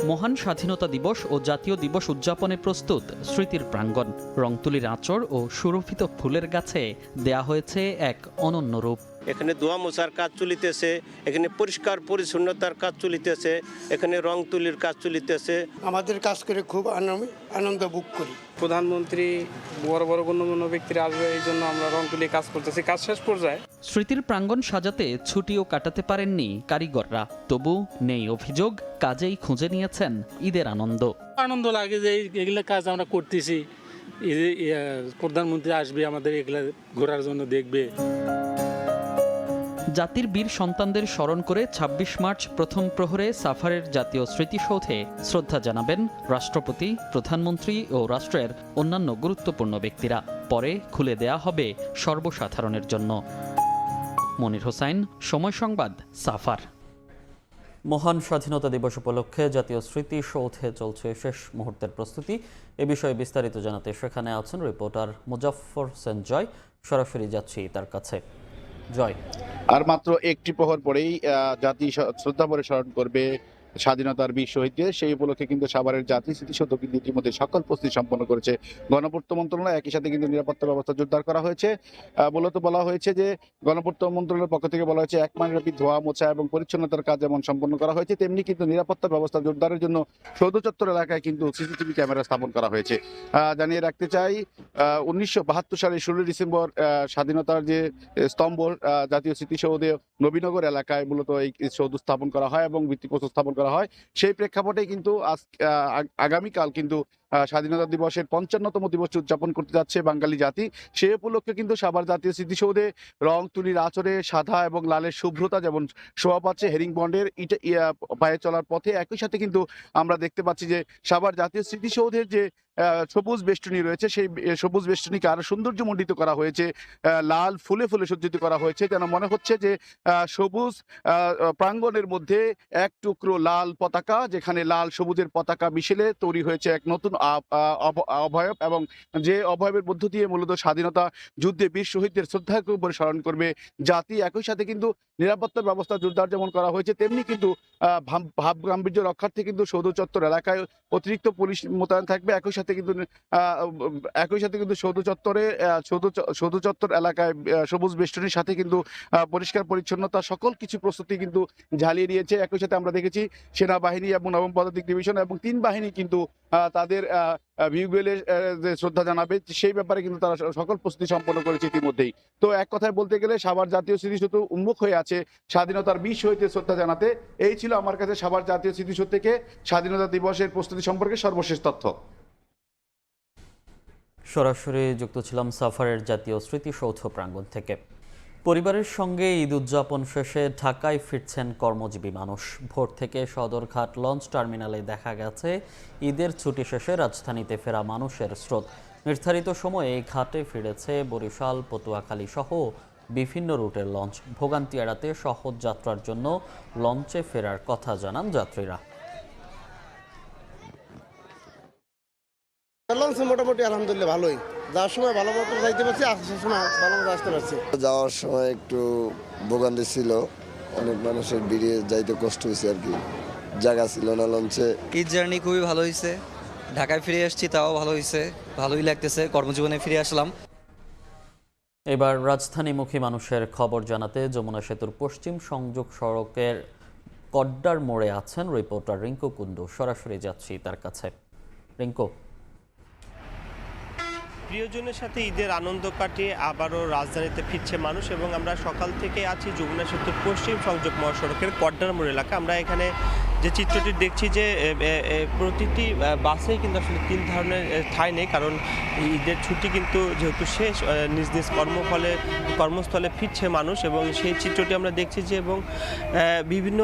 মহান স্বাধীনতা দিবস ও জাতীয় দিবস উদযাপনে প্রস্তুত স্মৃতির প্রাঙ্গণ। রংতুলির আঁচড় ও সুরভিত ফুলের গাছে দেয়া হয়েছে এক অনন্য রূপ। এখানে ধোয়া মোছার কাজ চলিতেছে, এখানে পরিষ্কার পরিচ্ছন্নতার কাজ চলিতেছে, এখানে রং তুলির কাজ চলিতেছে। আমাদের কাজ করে খুব আনন্দ ভোগ করি। প্রধানমন্ত্রী বড় বড় গণ্যমান্য ব্যক্তিরা আসবে, এই জন্য আমরা রং তুলি কাজ করতেছি, কাজ শেষ পর্যায়ে। স্মৃতির প্রাঙ্গণ সাজাতে ছুটিও কাটাতে পারেননি কারিগররা, তবু নেই অভিযোগ, কাজেই খুঁজে নিয়েছেন ঈদের আনন্দ। আনন্দ লাগে যে এগুলো কাজ আমরা করতেছি, প্রধানমন্ত্রী আসবে আমাদের এগুলা ঘোরার জন্য, দেখবে। জাতির বীর সন্তানদের স্মরণ করে ২৬ মার্চ প্রথম প্রহরে সাফারের জাতীয় স্মৃতিসৌধে শ্রদ্ধা জানাবেন রাষ্ট্রপতি, প্রধানমন্ত্রী ও রাষ্ট্রের অন্যান্য গুরুত্বপূর্ণ ব্যক্তিরা। পরে খুলে দেয়া হবে সর্বসাধারণের জন্য। মনির হোসাইন, সময় সংবাদ, সাফার। মহান স্বাধীনতা দিবস উপলক্ষে জাতীয় স্মৃতিসৌধে চলছে শেষ মুহূর্তের প্রস্তুতি। এ বিষয়ে বিস্তারিত জানাতে সেখানে আছেন রিপোর্টার মুজাফফর হোসেন জয়। সরাসরি যাচ্ছি তার কাছে। জয়, আর মাত্র একটি প্রহর পরেই জাতি শ্রদ্ধাভরে স্মরণ করবে স্বাধীনতার বীর শহীদদের। সেই উপলক্ষে কিন্তু সাভারের জাতীয় স্মৃতিসৌধ কিন্তু ইতিমধ্যে সকল প্রস্তুতি সম্পন্ন করেছে গণপূর্ত মন্ত্রণালয়। একই সাথে কিন্তু নিরাপত্তা ব্যবস্থা জোরদার করা হয়েছে। মূলত বলা হয়েছে যে গণপূর্ত মন্ত্রণালয়ের পক্ষ থেকে বলা হয়েছে 1 মাসব্যাপী ধোয়া মোছা এবং পরিচ্ছন্নতার কাজ যেমন সম্পন্ন করা হয়েছে, তেমনি কিন্তু নিরাপত্তা ব্যবস্থা জোরদারের জন্য সৌধ চত্বর এলাকায় কিন্তু সিসিটিভি ক্যামেরা স্থাপন করা হয়েছে। জানিয়ে রাখতে চাই 1972 সালের 16 ডিসেম্বর স্বাধীনতার যে স্তম্ভ জাতীয় স্মৃতিসৌধে নবীনগর এলাকায় মূলত এই সৌধ স্থাপন করা হয় এবং ভিত্তিপ্রস্তর স্থাপন করা হয়। সেই প্রেক্ষাপটে কিন্তু আগামীকাল কিন্তু স্বাধীনতা দিবসের 55তম দিবস উদযাপন করতে যাচ্ছে বাঙালি জাতি। সেই উপলক্ষে কিন্তু সাভার জাতীয় স্মৃতিসৌধে রং তুলির আচরে সাদা এবং লালের শুভ্রতা যেমন শোভা পাচ্ছে হেরিং বন্ডের পায়ে চলার পথে, একই সাথে কিন্তু আমরা দেখতে পাচ্ছি যে সাভার জাতীয় স্মৃতিসৌধের যে সবুজ বেষ্টনী রয়েছে, সেই সবুজ বেষ্টনীকে আরো সৌন্দর্যমণ্ডিত করা হয়েছে, লাল ফুলে ফুলে সজ্জিত করা হয়েছে, যেন মনে হচ্ছে যে সবুজ প্রাঙ্গণের মধ্যে এক টুকরো লাল পতাকা, যেখানে লাল সবুজের পতাকা মিশেলে তৈরি হয়েছে এক নতুন অবয়ব, এবং যে অবয়বের মধ্য দিয়ে মূলত স্বাধীনতা যুদ্ধে বীর শহীদদের শ্রদ্ধাকে উপরে স্মরণ করবে জাতি। একই সাথে কিন্তু নিরাপত্তার ব্যবস্থা জোরদার যেমন করা হয়েছে, তেমনি কিন্তু ভাব গাম্ভীর্য রক্ষার্থে কিন্তু সৌধ চত্বর এলাকায় অতিরিক্ত পুলিশ মোতায়েন থাকবে। একই সাথে কিন্তু সৌধ চত্বর এলাকায় সবুজ বেষ্টনীর সাথে কিন্তু পরিষ্কার পরিচ্ছন্নতা সকল কিছু প্রস্তুতি কিন্তু ঝালিয়ে নিয়েছে। একই সাথে আমরা দেখেছি সেনাবাহিনী এবং নবম পদাতিক ডিভিশন এবং 3 বাহিনী কিন্তু তাদের বিউগেলে যে শ্রদ্ধা জানাবে সেই ব্যাপারে কিন্তু তারা সকল প্রস্তুতি সম্পন্ন করেছে ইতিমধ্যেই। তো এক কথায় বলতে গেলে সাভার জাতীয় স্মৃতিসৌধ উন্মুখ হয়ে আছে স্বাধীনতার বীর শহীদদের শ্রদ্ধা জানাতে। এই ছিল আমার কাছে সাভার জাতীয় স্মৃতিসৌধ থেকে স্বাধীনতা দিবসের প্রস্তুতি সম্পর্কে সর্বশেষ তথ্য। সরাসরি যুক্ত ছিলাম সাফারের জাতীয় স্মৃতিসৌধ প্রাঙ্গণ থেকে। পরিবারের সঙ্গে ঈদ উদযাপন শেষে ঢাকায় ফিরছেন কর্মজীবী মানুষ। ভোর থেকে সদরঘাট লঞ্চ টার্মিনালে দেখা গেছে ঈদের ছুটি শেষে রাজধানীতে ফেরা মানুষের স্রোত। নির্ধারিত সময়ে ঘাটে ফিরেছে বরিশাল, পটুয়াখালী সহ বিভিন্ন রুটের লঞ্চ। ভোগান্তি এড়াতে সহজ যাত্রার জন্য লঞ্চে ফেরার কথা জানান যাত্রীরা। মোটামুটি আলহামদুলিল্লাহ ভালোই, যাওয়ার সময় ভালো মতো যাইতে পারছি, আসার সময় ভালো মতো আসতে পারছি। যাওয়ার সময় একটু ভোগান্তি ছিল, অনেক মানুষের বেরিয়ে যাইতে কষ্ট হয়েছে আর কি, জায়গা ছিল না লঞ্চে। ঈদ জার্নি খুবই ভালো হয়েছে, ঢাকায় ফিরে আসছি তাও ভালো হয়েছে, ভালোই লাগতেছে, কর্মজীবনে ফিরে আসলাম। এবার রাজধানীমুখী মানুষের খবর জানাতে যমুনা সেতুর পশ্চিম সংযোগ সড়কের কড্ডার মোড়ে আছেন রিপোর্টার রিঙ্কু কুন্ডু। সরাসরি যাচ্ছি তার কাছে। রিঙ্কু, প্রিয়জনের সাথে ঈদের আনন্দ কাটিয়ে আবারও রাজধানীতে ফিরছে মানুষ, এবং আমরা সকাল থেকে আছি যমুনা সেতুর পশ্চিম সংযোগ মহাসড়কের কড্ডার মোড় এলাকা। আমরা এখানে যে চিত্রটি দেখছি যে প্রতিটি বাসেই কিন্তু আসলে 3 ধরনের ঠাঁই নেই, কারণ ঈদের ছুটি কিন্তু যেহেতু শেষ, নিজ নিজ কর্মস্থলে ফিরছে মানুষ, এবং সেই চিত্রটি আমরা দেখছি যে, এবং বিভিন্ন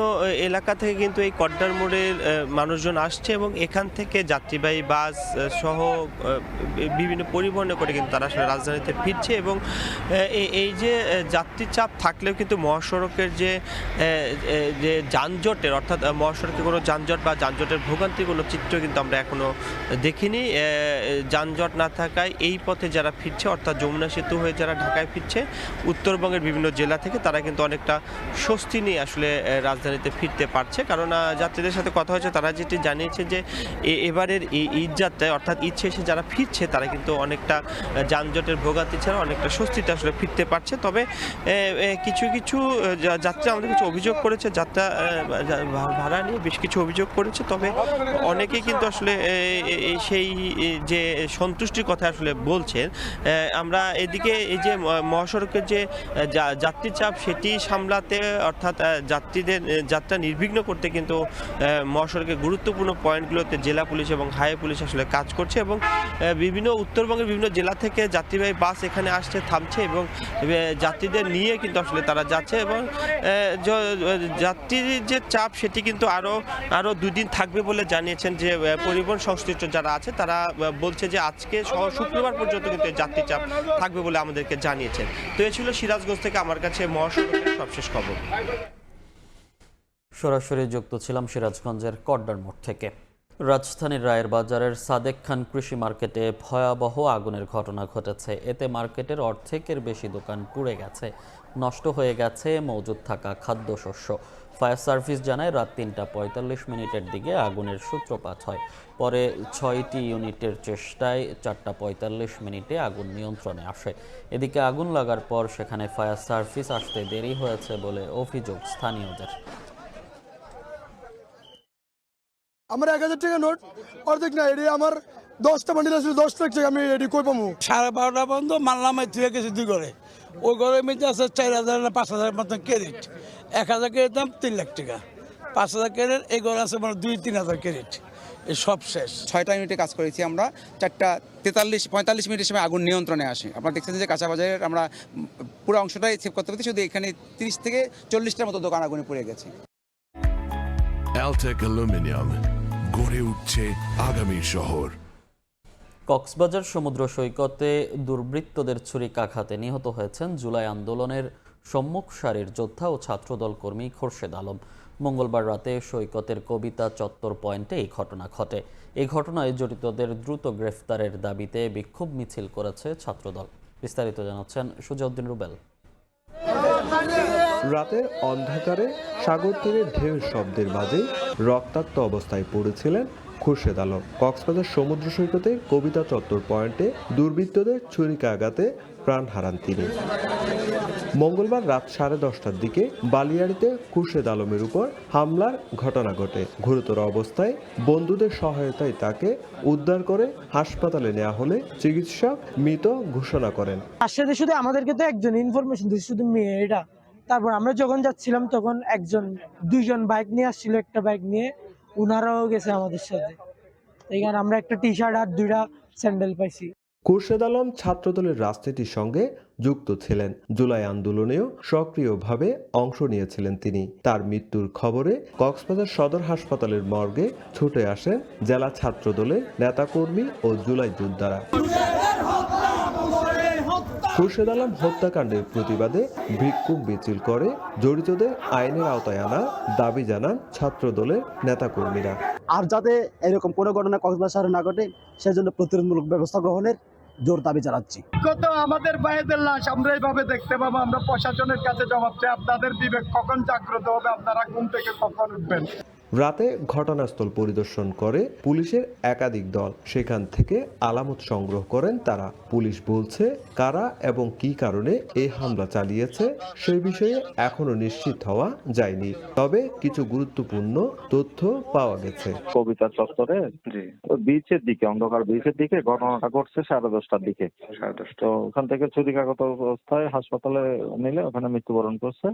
এলাকা থেকে কিন্তু এই কড্ডার মোড়ের মানুষজন আসছে, এবং এখান থেকে যাত্রীবাহী বাস সহ বিভিন্ন পরিবহনে করে কিন্তু তারা আসলে রাজধানীতে ফিরছে। এবং এই যে যাত্রী চাপ থাকলেও কিন্তু মহাসড়কের যে যানজটের, অর্থাৎ মহাসড়ক মহাসড়কে কোনো যানজট বা যানজটের ভোগান্তি কোনো চিত্র কিন্তু আমরা এখনো দেখিনি। যানজট না থাকায় এই পথে যারা ফিরছে, অর্থাৎ যমুনা সেতু হয়ে যারা ঢাকায় ফিরছে উত্তরবঙ্গের বিভিন্ন জেলা থেকে, তারা কিন্তু অনেকটা স্বস্তি নিয়ে আসলে রাজধানীতে ফিরতে পারছে। কারণ যাত্রীদের সাথে কথা হয়েছে, তারা যেটি জানিয়েছে যে এবারের ঈদ যাত্রায় অর্থাৎ ঈদ শেষে যারা ফিরছে তারা কিন্তু অনেকটা যানজটের ভোগান্তি ছাড়া অনেকটা স্বস্তিতে আসলে ফিরতে পারছে। তবে কিছু কিছু যাত্রী আমাদের কিছু অভিযোগ করেছে, যাত্রা ভাড়া নিয়ে বেশ কিছু অভিযোগ করেছে। তবে অনেকেই কিন্তু আসলে সেই যে সন্তুষ্টির কথা আসলে বলছেন। আমরা এদিকে এই যে মহাসড়কের যে যাত্রী চাপ সেটি সামলাতে, অর্থাৎ যাত্রীদের যাত্রা নির্বিঘ্ন করতে কিন্তু মহাসড়কের গুরুত্বপূর্ণ পয়েন্টগুলোতে জেলা পুলিশ এবং হাইওয়ে পুলিশ আসলে কাজ করছে এবং বিভিন্ন উত্তরবঙ্গের বিভিন্ন জেলা থেকে যাত্রীবাহী বাস এখানে আসছে, থামছে এবং যাত্রীদের নিয়ে কিন্তু আসলে তারা যাচ্ছে এবং যাত্রীর যে চাপ সেটি কিন্তু আরও 2 দিন থাকবে বলে জানিয়েছেন যে পরিবহন সংশ্লিষ্ট যারা আছে। তারা বলছে যে আজকে সহ শুক্রবার পর্যন্ত কিন্তু যাত্রী চাপ থাকবে বলে আমাদেরকে জানিয়েছেন। তো এ ছিল সিরাজগঞ্জ থেকে আমার কাছে মহাসড়কের সবশেষ খবর। সরাসরি যুক্ত ছিলাম সিরাজগঞ্জের কড্ডার মোড় থেকে। রাজধানীর রায়ের বাজারের সাদেক খান কৃষি মার্কেটে ভয়াবহ আগুনের ঘটনা ঘটেছে। এতে মার্কেটের অর্ধেকের বেশি দোকান পুড়ে গেছে, নষ্ট হয়ে গেছে মজুদ থাকা খাদ্যশস্য। ফায়ার সার্ভিস জানায় রাত 3:45 মিনিটের দিকে আগুনের সূত্রপাত হয়। পরে 6টি ইউনিটের চেষ্টায় 4:45 মিনিটে আগুন নিয়ন্ত্রণে আসে। এদিকে আগুন লাগার পর সেখানে ফায়ার সার্ভিস আসতে দেরি হয়েছে বলে অভিযোগ স্থানীয়দের। আমার 1000 টাকা নোট অর্ধেক না, এটি আমার 10টা বান্ডিল আছে, 10 লাখ টাকা আমি এটি কই পাবো? 12:30 পর্যন্ত মানলাম ধুয়ে গেছে 2 ঘরে। ওই ঘরের মধ্যে আছে 4000 না 5000 মতন ক্যারেট। 1000 ক্যারেট দাম 3 লাখ টাকা। 5000 ক্যারেট এই ঘরে আছে মানে 2-3000 ক্যারেট। এই সব শেষ। 6টা ইউনিটে কাজ করেছি আমরা। 4:45 মিনিটের সময় আগুন নিয়ন্ত্রণে আসে। আপনারা দেখছেন যে কাঁচা বাজারের আমরা পুরো অংশটাই সেভ করতে পারছি, শুধু এখানে 30 থেকে 40টার মতো দোকান আগুনে পুড়ে গেছে। অ্যালটেক অ্যালুমিনিয়াম, গড়ে উঠছে আগামী শহর। কক্সবাজার সমুদ্র সৈকতে দুর্বৃত্তদের ছুরিকাঘাতে নিহত হয়েছেন জুলাই আন্দোলনের সম্মুখ সারির যোদ্ধা ও ছাত্রদল কর্মী খোরশেদ আলম। মঙ্গলবার রাতে সৈকতের কবিতা চত্বর পয়েন্টে এই ঘটনা ঘটে। এই ঘটনায় জড়িতদের দ্রুত গ্রেফতারের দাবিতে বিক্ষোভ মিছিল করেছে ছাত্রদল। বিস্তারিত জানাচ্ছেন সুজাউদ্দিন রুবেল। রাতের অন্ধকারে সাগর তীরে ঢেউ শব্দের মাঝে রক্তাক্ত অবস্থায় পড়েছিলেন খোরশেদ আলম। কক্সবাজার সমুদ্র সৈকতে কবিতা চত্বর পয়েন্টে দুর্বৃত্তদের ছুরিকাঘাতে প্রাণ হারান তিনি। মঙ্গলবার রাত 10:30টার দিকে বালিয়াড়িতে খোরশেদ আলমের উপর হামলার ঘটনা ঘটে। গুরুতর অবস্থায় বন্ধুদের সহায়তায় তাকে উদ্ধার করে হাসপাতালে নেওয়া হলে চিকিৎসক মৃত ঘোষণা করেন। আসলে শুধু আমাদেরকে তো একজন ইনফরমেশন দিয়েছে, শুধু মেয়ে এটা। তারপর আমরা যখন যাচ্ছিলাম তখন 2জন বাইক নিয়ে আসছিল, একটা বাইক নিয়ে উনারাও গেছে আমাদের সাথে। এখানে আমরা একটা টি-শার্ট আর 2টা স্যান্ডেল পাইছি। খোরশেদ আলম ছাত্রদলের রাজনীতির সঙ্গে যুক্ত ছিলেন। জুলাই আন্দোলনেও সক্রিয়ভাবে অংশ নিয়েছিলেন তিনি। তার মৃত্যুর খবরে কক্সবাজার সদর হাসপাতালের মর্গে ছুটে আসেন জেলা ছাত্রদলের নেতাকর্মী ও জুলাই যোদ্ধারা। খোরশেদ আলম হত্যাকাণ্ডের প্রতিবাদে বিক্ষোভ মিছিল করে জড়িতদের আইনের আওতায় আনা দাবি জানান ছাত্রদলের নেতাকর্মীরা। আর যাতে এরকম কোনো ঘটনা কক্সবাজার শহরে না ঘটে সেজন্য প্রতিরোধমূলক ব্যবস্থা গ্রহণের জোর দাবি জানাচ্ছি। কত আমাদের ভাইদের লাশ আমরা এইভাবে দেখতে পাবো, আমরা প্রশাসনের কাছে জবাব চাই। আপনাদের বিবেক কখন জাগ্রত হবে? আপনারা ঘুম থেকে কখন উঠবেন? রাতে ঘটনাস্থল পরিদর্শন করে পুলিশের একাধিক দল। সেখান থেকে আলামত সংগ্রহ করেন তারা। পুলিশ বলছে কারা এবং কী কারণে এই হামলা চালিয়েছে সে বিষয়ে এখনো নিশ্চিত হওয়া যায়নি, তবে কিছু গুরুত্বপূর্ণ তথ্য পাওয়া গেছে। কবিতা চত্বরে বিচের দিকে, অন্ধকার বিচের দিকে ঘটনাটা ঘটছে 10:30টার দিকে। তো ওখান থেকে ছুরিকাঘাত অবস্থায় হাসপাতালে নিলে ওখানে মৃত্যুবরণ করছে।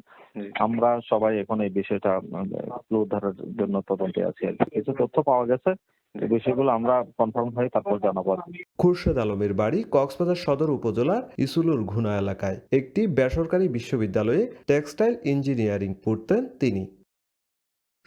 আমরা সবাই এখন এই বিষয়টা উদ্ধারের জন্য তদন্তে আছি। কিছু তথ্য পাওয়া গেছে, বিষয়গুলো আমরা কনফার্ম হয়ে তারপর জানাবো। খোরশেদ আলমের বাড়ি কক্সবাজার সদর উপজেলার ইসুলুর ঘুনা এলাকায়। একটি বেসরকারি বিশ্ববিদ্যালয়ে টেক্সটাইল ইঞ্জিনিয়ারিং পড়তেন তিনি।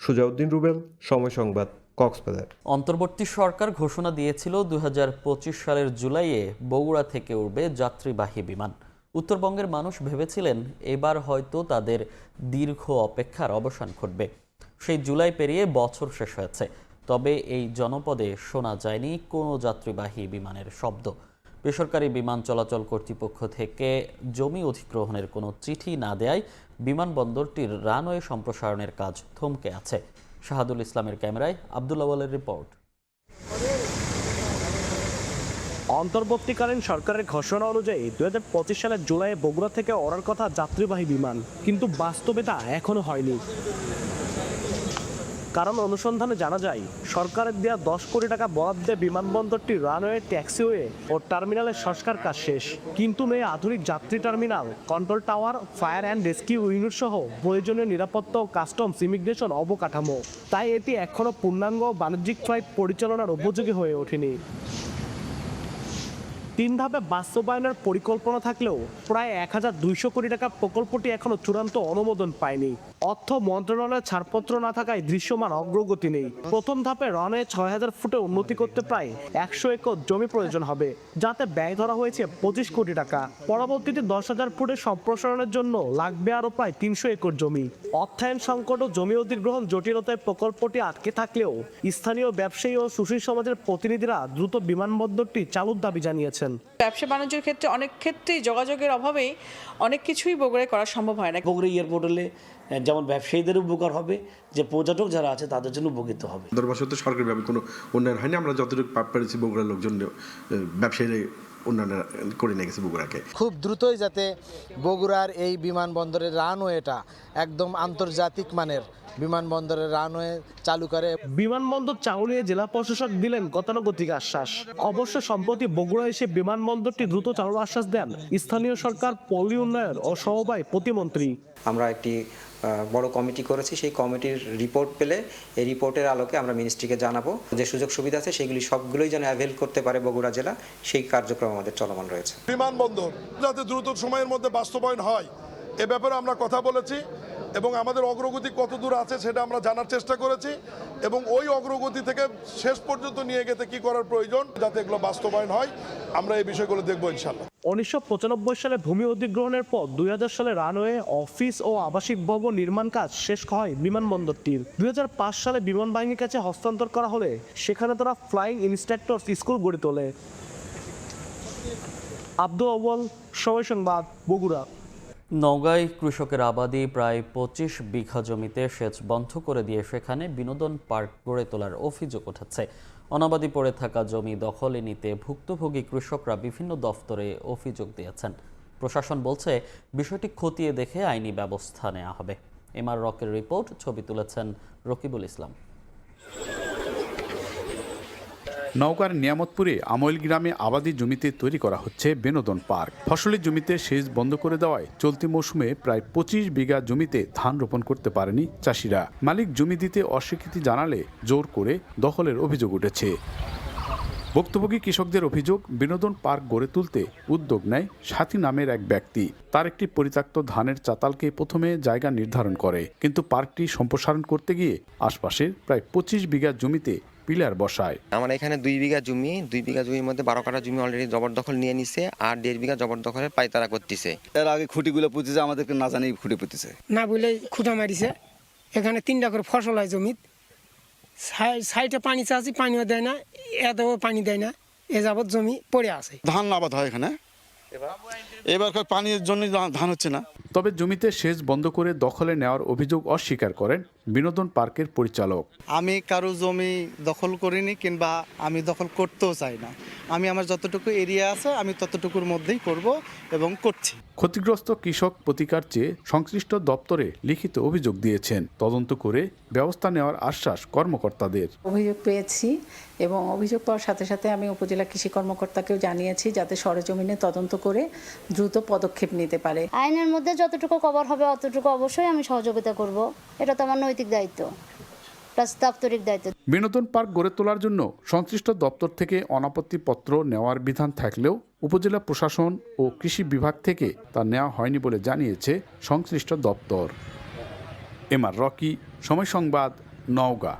সুজাউদ্দিন রুবেল, সময় সংবাদ, কক্সবাজার। অন্তর্বর্তী সরকার ঘোষণা দিয়েছিল 2025 সালের জুলাইয়ে বগুড়া থেকে উড়বে যাত্রীবাহী বিমান। উত্তরবঙ্গের মানুষ ভেবেছিলেন এবার হয়তো তাদের দীর্ঘ অপেক্ষার অবসান ঘটবে। সেই জুলাই পেরিয়ে বছর শেষ হয়েছে, তবে এই জনপদে শোনা যায়নি কোনো যাত্রীবাহী বিমানের শব্দ। বেসরকারি বিমান চলাচল কর্তৃপক্ষ থেকে জমি অধিগ্রহণের কোনো চিঠি না দেয়ায় বিমানবন্দরটির রানওয়ে সম্প্রসারণের কাজ থমকে আছে। শাহাদুল ইসলামের ক্যামেরায় আব্দুল আওয়ালের রিপোর্ট। অন্তর্বর্তীকালীন সরকারের ঘোষণা অনুযায়ী 2025 সালের জুলাইয়ে বগুড়া থেকে ওড়ার কথা যাত্রীবাহী বিমান, কিন্তু বাস্তবে তা এখনো হয়নি। কারণ অনুসন্ধানে জানা যায়, সরকারের দেওয়া 10 কোটি টাকা বরাদ্দে বিমানবন্দরটির রানওয়ে, ট্যাক্সিওয়ে ও টার্মিনালের সংস্কার কাজ শেষ, কিন্তু নেই আধুনিক যাত্রী terminal, control tower, fire and rescue unit সহ প্রয়োজনীয় নিরাপত্তা ও কাস্টমস ইমিগ্রেশন অবকাঠামো। তাই এটি এখনও পূর্ণাঙ্গ বাণিজ্যিক ফ্লাইট পরিচালনার উপযোগী হয়ে ওঠেনি। 3 ধাপে বাস্তবায়নের পরিকল্পনা থাকলেও প্রায় 1200 কোটি টাকা প্রকল্পটি এখনো চূড়ান্ত অনুমোদন পায়নি। অর্থ মন্ত্রণালয়ের ছাড়পত্র না থাকায় দৃশ্যমান অগ্রগতি নেই। প্রথম ধাপে রানওয়ে 6000 ফুটে উন্নতি করতে প্রায় 100 একর জমি প্রয়োজন হবে, যাতে ব্যয় ধরা হয়েছে 25 কোটি টাকা। পরবর্তীতে 10,000 ফুটের সম্প্রসারণের জন্য লাগবে আরও প্রায় 300 একর জমি। অর্থায়ন সংকট ও জমি অধিগ্রহণ জটিলতায় প্রকল্পটি আটকে থাকলেও স্থানীয় ব্যবসায়ী ও সুশীল সমাজের প্রতিনিধিরা দ্রুত বিমানবন্দরটি চালুর দাবি জানিয়েছেন। ব্যবসা বাণিজ্যের ক্ষেত্রে অনেক ক্ষেত্রেই যোগাযোগের অভাবেই অনেক কিছুই বগুড়ায় করা সম্ভব হয় না। বগুড়া এয়ারপোর্ট হলে যেমন ব্যবসায়ীদের উপকার হবে, যে পর্যটক যারা আছে তাদের জন্য উপকৃত হবে। 10 বছর তো সরকারিভাবে কোনো উন্নয়ন হয়নি। আমরা যতটুকু পেরেছি বগুড়ার লোকজন, ব্যবসায়ীরা উন্নয়ন করে নিয়ে গেছে বগুড়াকে। খুব দ্রুতই যাতে বগুড়ার এই বিমানবন্দরের রানওয়েটা একদম আন্তর্জাতিক মানের বিমানবন্দরের রানওয়ে চালু করে। বিমানবন্দর চালু নিয়ে জেলা প্রশাসক দিলেন গতানুগতিক আশ্বাস। অবশ্য সম্প্রতি বগুড়া এসে বিমানবন্দরটি দ্রুত চালুর আশ্বাস দেন স্থানীয় সরকার, পল্লী উন্নয়ন ও সমবায় প্রতিমন্ত্রী। আমরা একটি বড় কমিটি করেছি, সেই কমিটির রিপোর্ট পেলে এই রিপোর্টের আলোকে আমরা মিনিস্ট্রিকে জানাবো। যে সুযোগ সুবিধা আছে সেগুলি সবগুলোই যেন অ্যাভেল করতে পারে বগুড়া জেলা, সেই কার্যক্রম আমাদের চলমান রয়েছে। বিমানবন্দর যাতে দ্রুত সময়ের মধ্যে বাস্তবায়ন হয় এ ব্যাপারে আমরা কথা বলেছি এবং আমাদের অগ্রগতি কত দূর আছে সেটা আমরা জানার চেষ্টা করেছি এবং ওই অগ্রগতি থেকে শেষ পর্যন্ত নিয়ে গেতে কি করার প্রয়োজন যাতে এগুলো বাস্তবায়ন হয়, আমরা এই বিষয়গুলো দেখবো ইনশাল্লাহ। 1995 সালে ভূমি অধিগ্রহণের পর 2000 সালে রানওয়ে, অফিস ও আবাসিক ভবন নির্মাণ কাজ শেষ হয় বিমানবন্দরটির। 2005 সালে বিমান বাহিনীর কাছে হস্তান্তর করা হলে সেখানে তারা ফ্লাইং ইনস্ট্রাক্টর স্কুল গড়ে তোলে। আব্দুল আউয়াল, সময় সংবাদ, বগুড়া। নওগাঁয় কৃষকের আবাদি প্রায় 25 বিঘা জমিতে সেচ বন্ধ করে দিয়ে সেখানে বিনোদন পার্ক গড়ে তোলার অভিযোগ উঠেছে। অনাবাদি পড়ে থাকা জমি দখলে নিতে ভুক্তভোগী কৃষকরা বিভিন্ন দফতরে অভিযোগ দিয়েছেন। প্রশাসন বলছে বিষয়টি খতিয়ে দেখে আইনি ব্যবস্থা নেওয়া হবে। এমআর রকের রিপোর্ট, ছবি তুলেছেন রকিবুল ইসলাম। নওগাঁর নিয়ামতপুরে আমইল গ্রামে আবাদি জমিতে তৈরি করা হচ্ছে বিনোদন পার্ক। ফসলের জমিতে সেচ বন্ধ করে দেওয়ায় চলতি মৌসুমে প্রায় 25 বিঘা জমিতে ধান রোপণ করতে পারেনি চাষিরা। মালিক জমি দিতে অস্বীকৃতি জানালে জোর করে দখলের অভিযোগ উঠেছে। ভুক্তভোগী কৃষকদের অভিযোগ, বিনোদন পার্ক গড়ে তুলতে উদ্যোগ নেয় সাথী নামের এক ব্যক্তি। তার একটি পরিত্যক্ত ধানের চাতালকে প্রথমে জায়গা নির্ধারণ করে, কিন্তু পার্কটি সম্প্রসারণ করতে গিয়ে আশপাশের প্রায় 25 বিঘা জমিতে পিলার বসায়। আমার এখানে 2 বিঘা জমি, 2 বিঘা জমির মধ্যে 12 কাঠা জমি অলরেডি জবরদখল নিয়ে নিছে, আর 1.5 বিঘা জবরদখলের পাইতারা করতেছে। এর আগে খুঁটিগুলো পুঁতেছে, আমাদেরকে না জানি খুঁটি পুঁতেছে না বলে খুঁটা মারিছে। এখানে 3টা করে ফসল হয় জমিত, সাইডে পানি চাচ্ছি, পানিও দেয় না, এতেও পানি দেয় না, এ যাবৎ জমি পড়ে আছে। ধান আবাদ হয় এখানে, এবার পানির জন্য ধান হচ্ছে না। তবে জমিতে সেচ বন্ধ করে দখলে নেওয়ার অভিযোগ অস্বীকার করেন বিনোদন পার্কের পরিচালক। আমি কারো জমি দখল করিনি কিংবা আমি দখল করতেও চাই না। আমি আমার যতটুকু এরিয়া আছে আমি ততটুকুর মধ্যেই করব এবং করছি। ক্ষতিগ্রস্ত কৃষক প্রতিকার চেয়ে সংশ্লিষ্ট দপ্তরে লিখিত অভিযোগ দিয়েছেন। তদন্ত করে ব্যবস্থা নেওয়ার আশ্বাস কর্মকর্তাদের। অভিযোগ পেয়েছি এবং অভিযোগ পাওয়ার সাথে সাথে আমি উপজেলা কৃষি কর্মকর্তাকেও জানিয়েছি যাতে সরেজমিনে তদন্ত করে দ্রুত পদক্ষেপ নিতে পারে। আইনের মধ্যে যতটুকু কভার হবে অতটুকু অবশ্যই আমি সহযোগিতা করব, এটা তো আমার নৈতিক দায়িত্ব, দাপ্তরিক দায়িত্ব। বিনোদন পার্ক গড়ে তোলার জন্য সংশ্লিষ্ট দপ্তর থেকে অনাপত্তি পত্র নেওয়ার বিধান থাকলেও উপজেলা প্রশাসন ও কৃষি বিভাগ থেকে তা নেওয়া হয়নি বলে জানিয়েছে সংশ্লিষ্ট দপ্তর। এমআর রকি, সময় সংবাদ, নওগাঁ।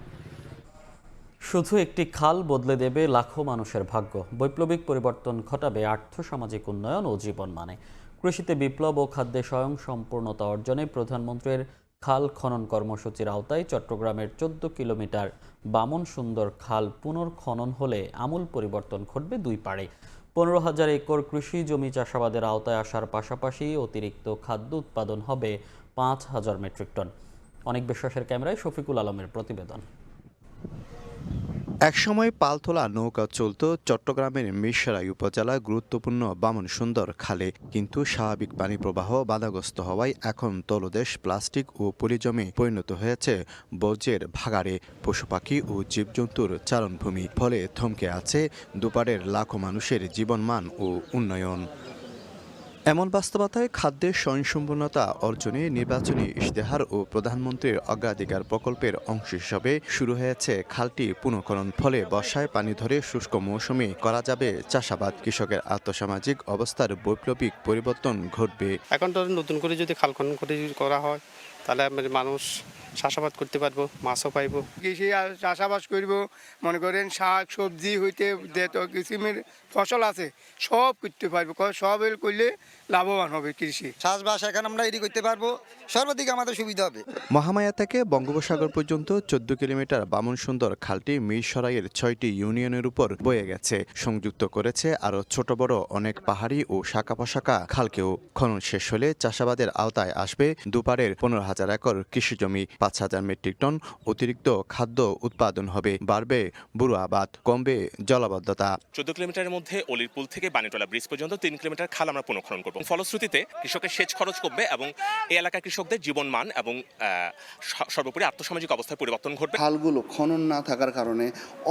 শুধু একটি খাল বদলে দেবে লাখো মানুষের ভাগ্য, বৈপ্লবিক পরিবর্তন ঘটাবে আর্থসামাজিক উন্নয়ন ও জীবন মানে। কৃষিতে বিপ্লব ও খাদ্যে স্বয়ংসম্পূর্ণতা অর্জনে প্রধানমন্ত্রীর খাল খনন কর্মসূচির আওতায় চট্টগ্রামের 14 কিলোমিটার বামন সুন্দর খাল পুনর্খনন হলে আমূল পরিবর্তন ঘটবে দুই পাড়ে। 15,000 একর কৃষি জমি চাষাবাদের আওতায় আসার পাশাপাশি অতিরিক্ত খাদ্য উৎপাদন হবে 5,000 মেট্রিক টন। অনেক বিশ্বাসের ক্যামেরায় শফিকুল আলমের প্রতিবেদন। একসময় পালতোলা নৌকা চলত চট্টগ্রামের মিরসরাই উপজেলার গুরুত্বপূর্ণ বামন সুন্দর খালে, কিন্তু স্বাভাবিক পানি প্রবাহ বাধাগ্রস্ত হওয়ায় এখন তলদেশ প্লাস্টিক ও পলিজমে পরিণত হয়েছে বর্জ্যের ভাগাড়ে, পশু পাখি ও জীবজন্তুর চারণভূমি। ফলে থমকে আছে দুপারের লাখো মানুষের জীবনমান ও উন্নয়ন। এমন বাস্তবতায় খাদ্যের স্বয়ংসম্পূর্ণতা অর্জনে নির্বাচনী ইশতেহার ও প্রধানমন্ত্রীর অগ্রাধিকার প্রকল্পের অংশ হিসাবে শুরু হয়েছে খালটি পুনঃখনন। ফলে বর্ষায় পানি ধরে শুষ্ক মৌসুমে করা যাবে চাষাবাদ। কৃষকের আর্থসামাজিক অবস্থার বৈপ্লবিক পরিবর্তন ঘটবে। এখন তো নতুন করে যদি খাল খনন করে করা হয় তাহলে মানুষ চাষাবাদ করতে পারবো, মাছও পাইব। কৃষি চাষাবাদ করব, মনে করেন শাক সবজি হইতে যত কিসিমের ফসল আছে সব করতে পারবো, সব করলে লাভবান হবে কৃষি। চাষবাস এখন আমরা এটি করতে পারবো, সর্বাধিক আমাদের সুবিধা হবে। মহামায়া থেকে বঙ্গোপসাগর পর্যন্ত 14 কিলোমিটার বামন সুন্দর খালটি মিরসরাইয়ের 6টি ইউনিয়নের উপর বয়ে গেছে। সংযুক্ত করেছে আরও ছোট বড় অনেক পাহাড়ি ও শাখা প্রশাখা খালকেও। খনন শেষ হলে চাষাবাদের আওতায় আসবে দুপারের 15,000 একর কৃষিজমি। 5,000 মেট্রিক টন অতিরিক্ত খাদ্য উৎপাদন হবে। বাড়বে বুড়ো আবাদ, কমবে জলাবদ্ধতা। 14 কিলোমিটারের মধ্যে অলিরপুল থেকে বাণীটোলা ব্রিজ পর্যন্ত 3 কিলোমিটার খাল আমরা পুনঃখনন করব। ফলশ্রুতিতে কৃষকের সেচ খরচ কমবে এবং এই এলাকার কৃষকদের জীবনমান এবং সর্বোপরি আর্থসামাজিক অবস্থার পরিবর্তন ঘটবে। খালগুলো খনন না থাকার কারণে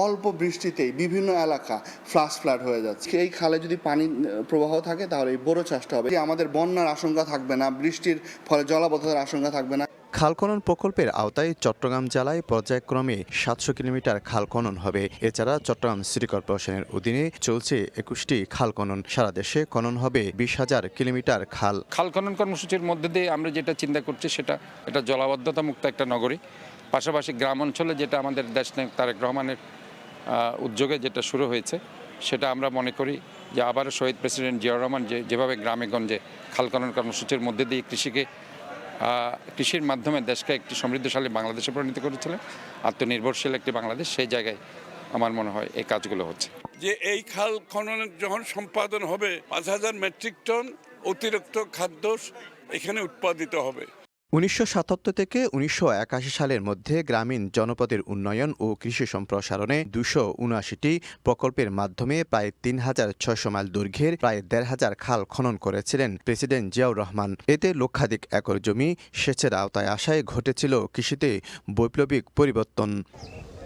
অল্প বৃষ্টিতেই বিভিন্ন এলাকা ফ্লাড হয়ে যাচ্ছে। এই খালে যদি পানি প্রবাহ থাকে তাহলে এই বোরো চাষটা হবে। আমাদের বন্যার আশঙ্কা থাকবে না, বৃষ্টির ফলে জলাবদ্ধতার আশঙ্কা থাকবে না। খাল খনন প্রকল্পের আওতায় চট্টগ্রাম জেলায় পর্যায়ক্রমে 700 কিলোমিটার খাল খনন হবে। এছাড়া চট্টগ্রাম সিটি কর্পোরেশনের অধীনে চলছে 21টি খাল খনন। সারা দেশে খনন হবে 20,000 কিলোমিটার খাল। খাল খনন কর্মসূচির মধ্যে দিয়ে আমরা যেটা চিন্তা করছি সেটা এটা জলাবদ্ধতা মুক্ত একটা নগরী। পাশাপাশি গ্রাম অঞ্চলে যেটা আমাদের দেশনায়ক তারেক রহমানের উদ্যোগে যেটা শুরু হয়েছে সেটা আমরা মনে করি যে আবারও শহীদ প্রেসিডেন্ট জিয়াউর রহমান যেভাবে গ্রামে গঞ্জে খাল খনন কর্মসূচির মধ্যে দিয়ে কৃষির মাধ্যমে দেশকে একটি সমৃদ্ধশালী বাংলাদেশে পরিণত করেছিলেন, আত্মনির্ভরশীল একটি বাংলাদেশ, সেই জায়গায় আমার মনে হয় এই কাজগুলো হচ্ছে। যে এই খাল খননের যখন সম্পাদন হবে 5,000 মেট্রিক টন অতিরিক্ত খাদ্য এখানে উৎপাদিত হবে। 1977 থেকে 1981 সালের মধ্যে গ্রামীণ জনপদের উন্নয়ন ও কৃষি সম্প্রসারণে 279টি প্রকল্পের মাধ্যমে প্রায় 3,600 মাইল দৈর্ঘ্যের প্রায় 1,500 খাল খনন করেছিলেন প্রেসিডেন্ট জিয়াউর রহমান। এতে লক্ষাধিক একর জমি সেচের আওতায় আসায় ঘটেছিল কৃষিতে বৈপ্লবিক পরিবর্তন।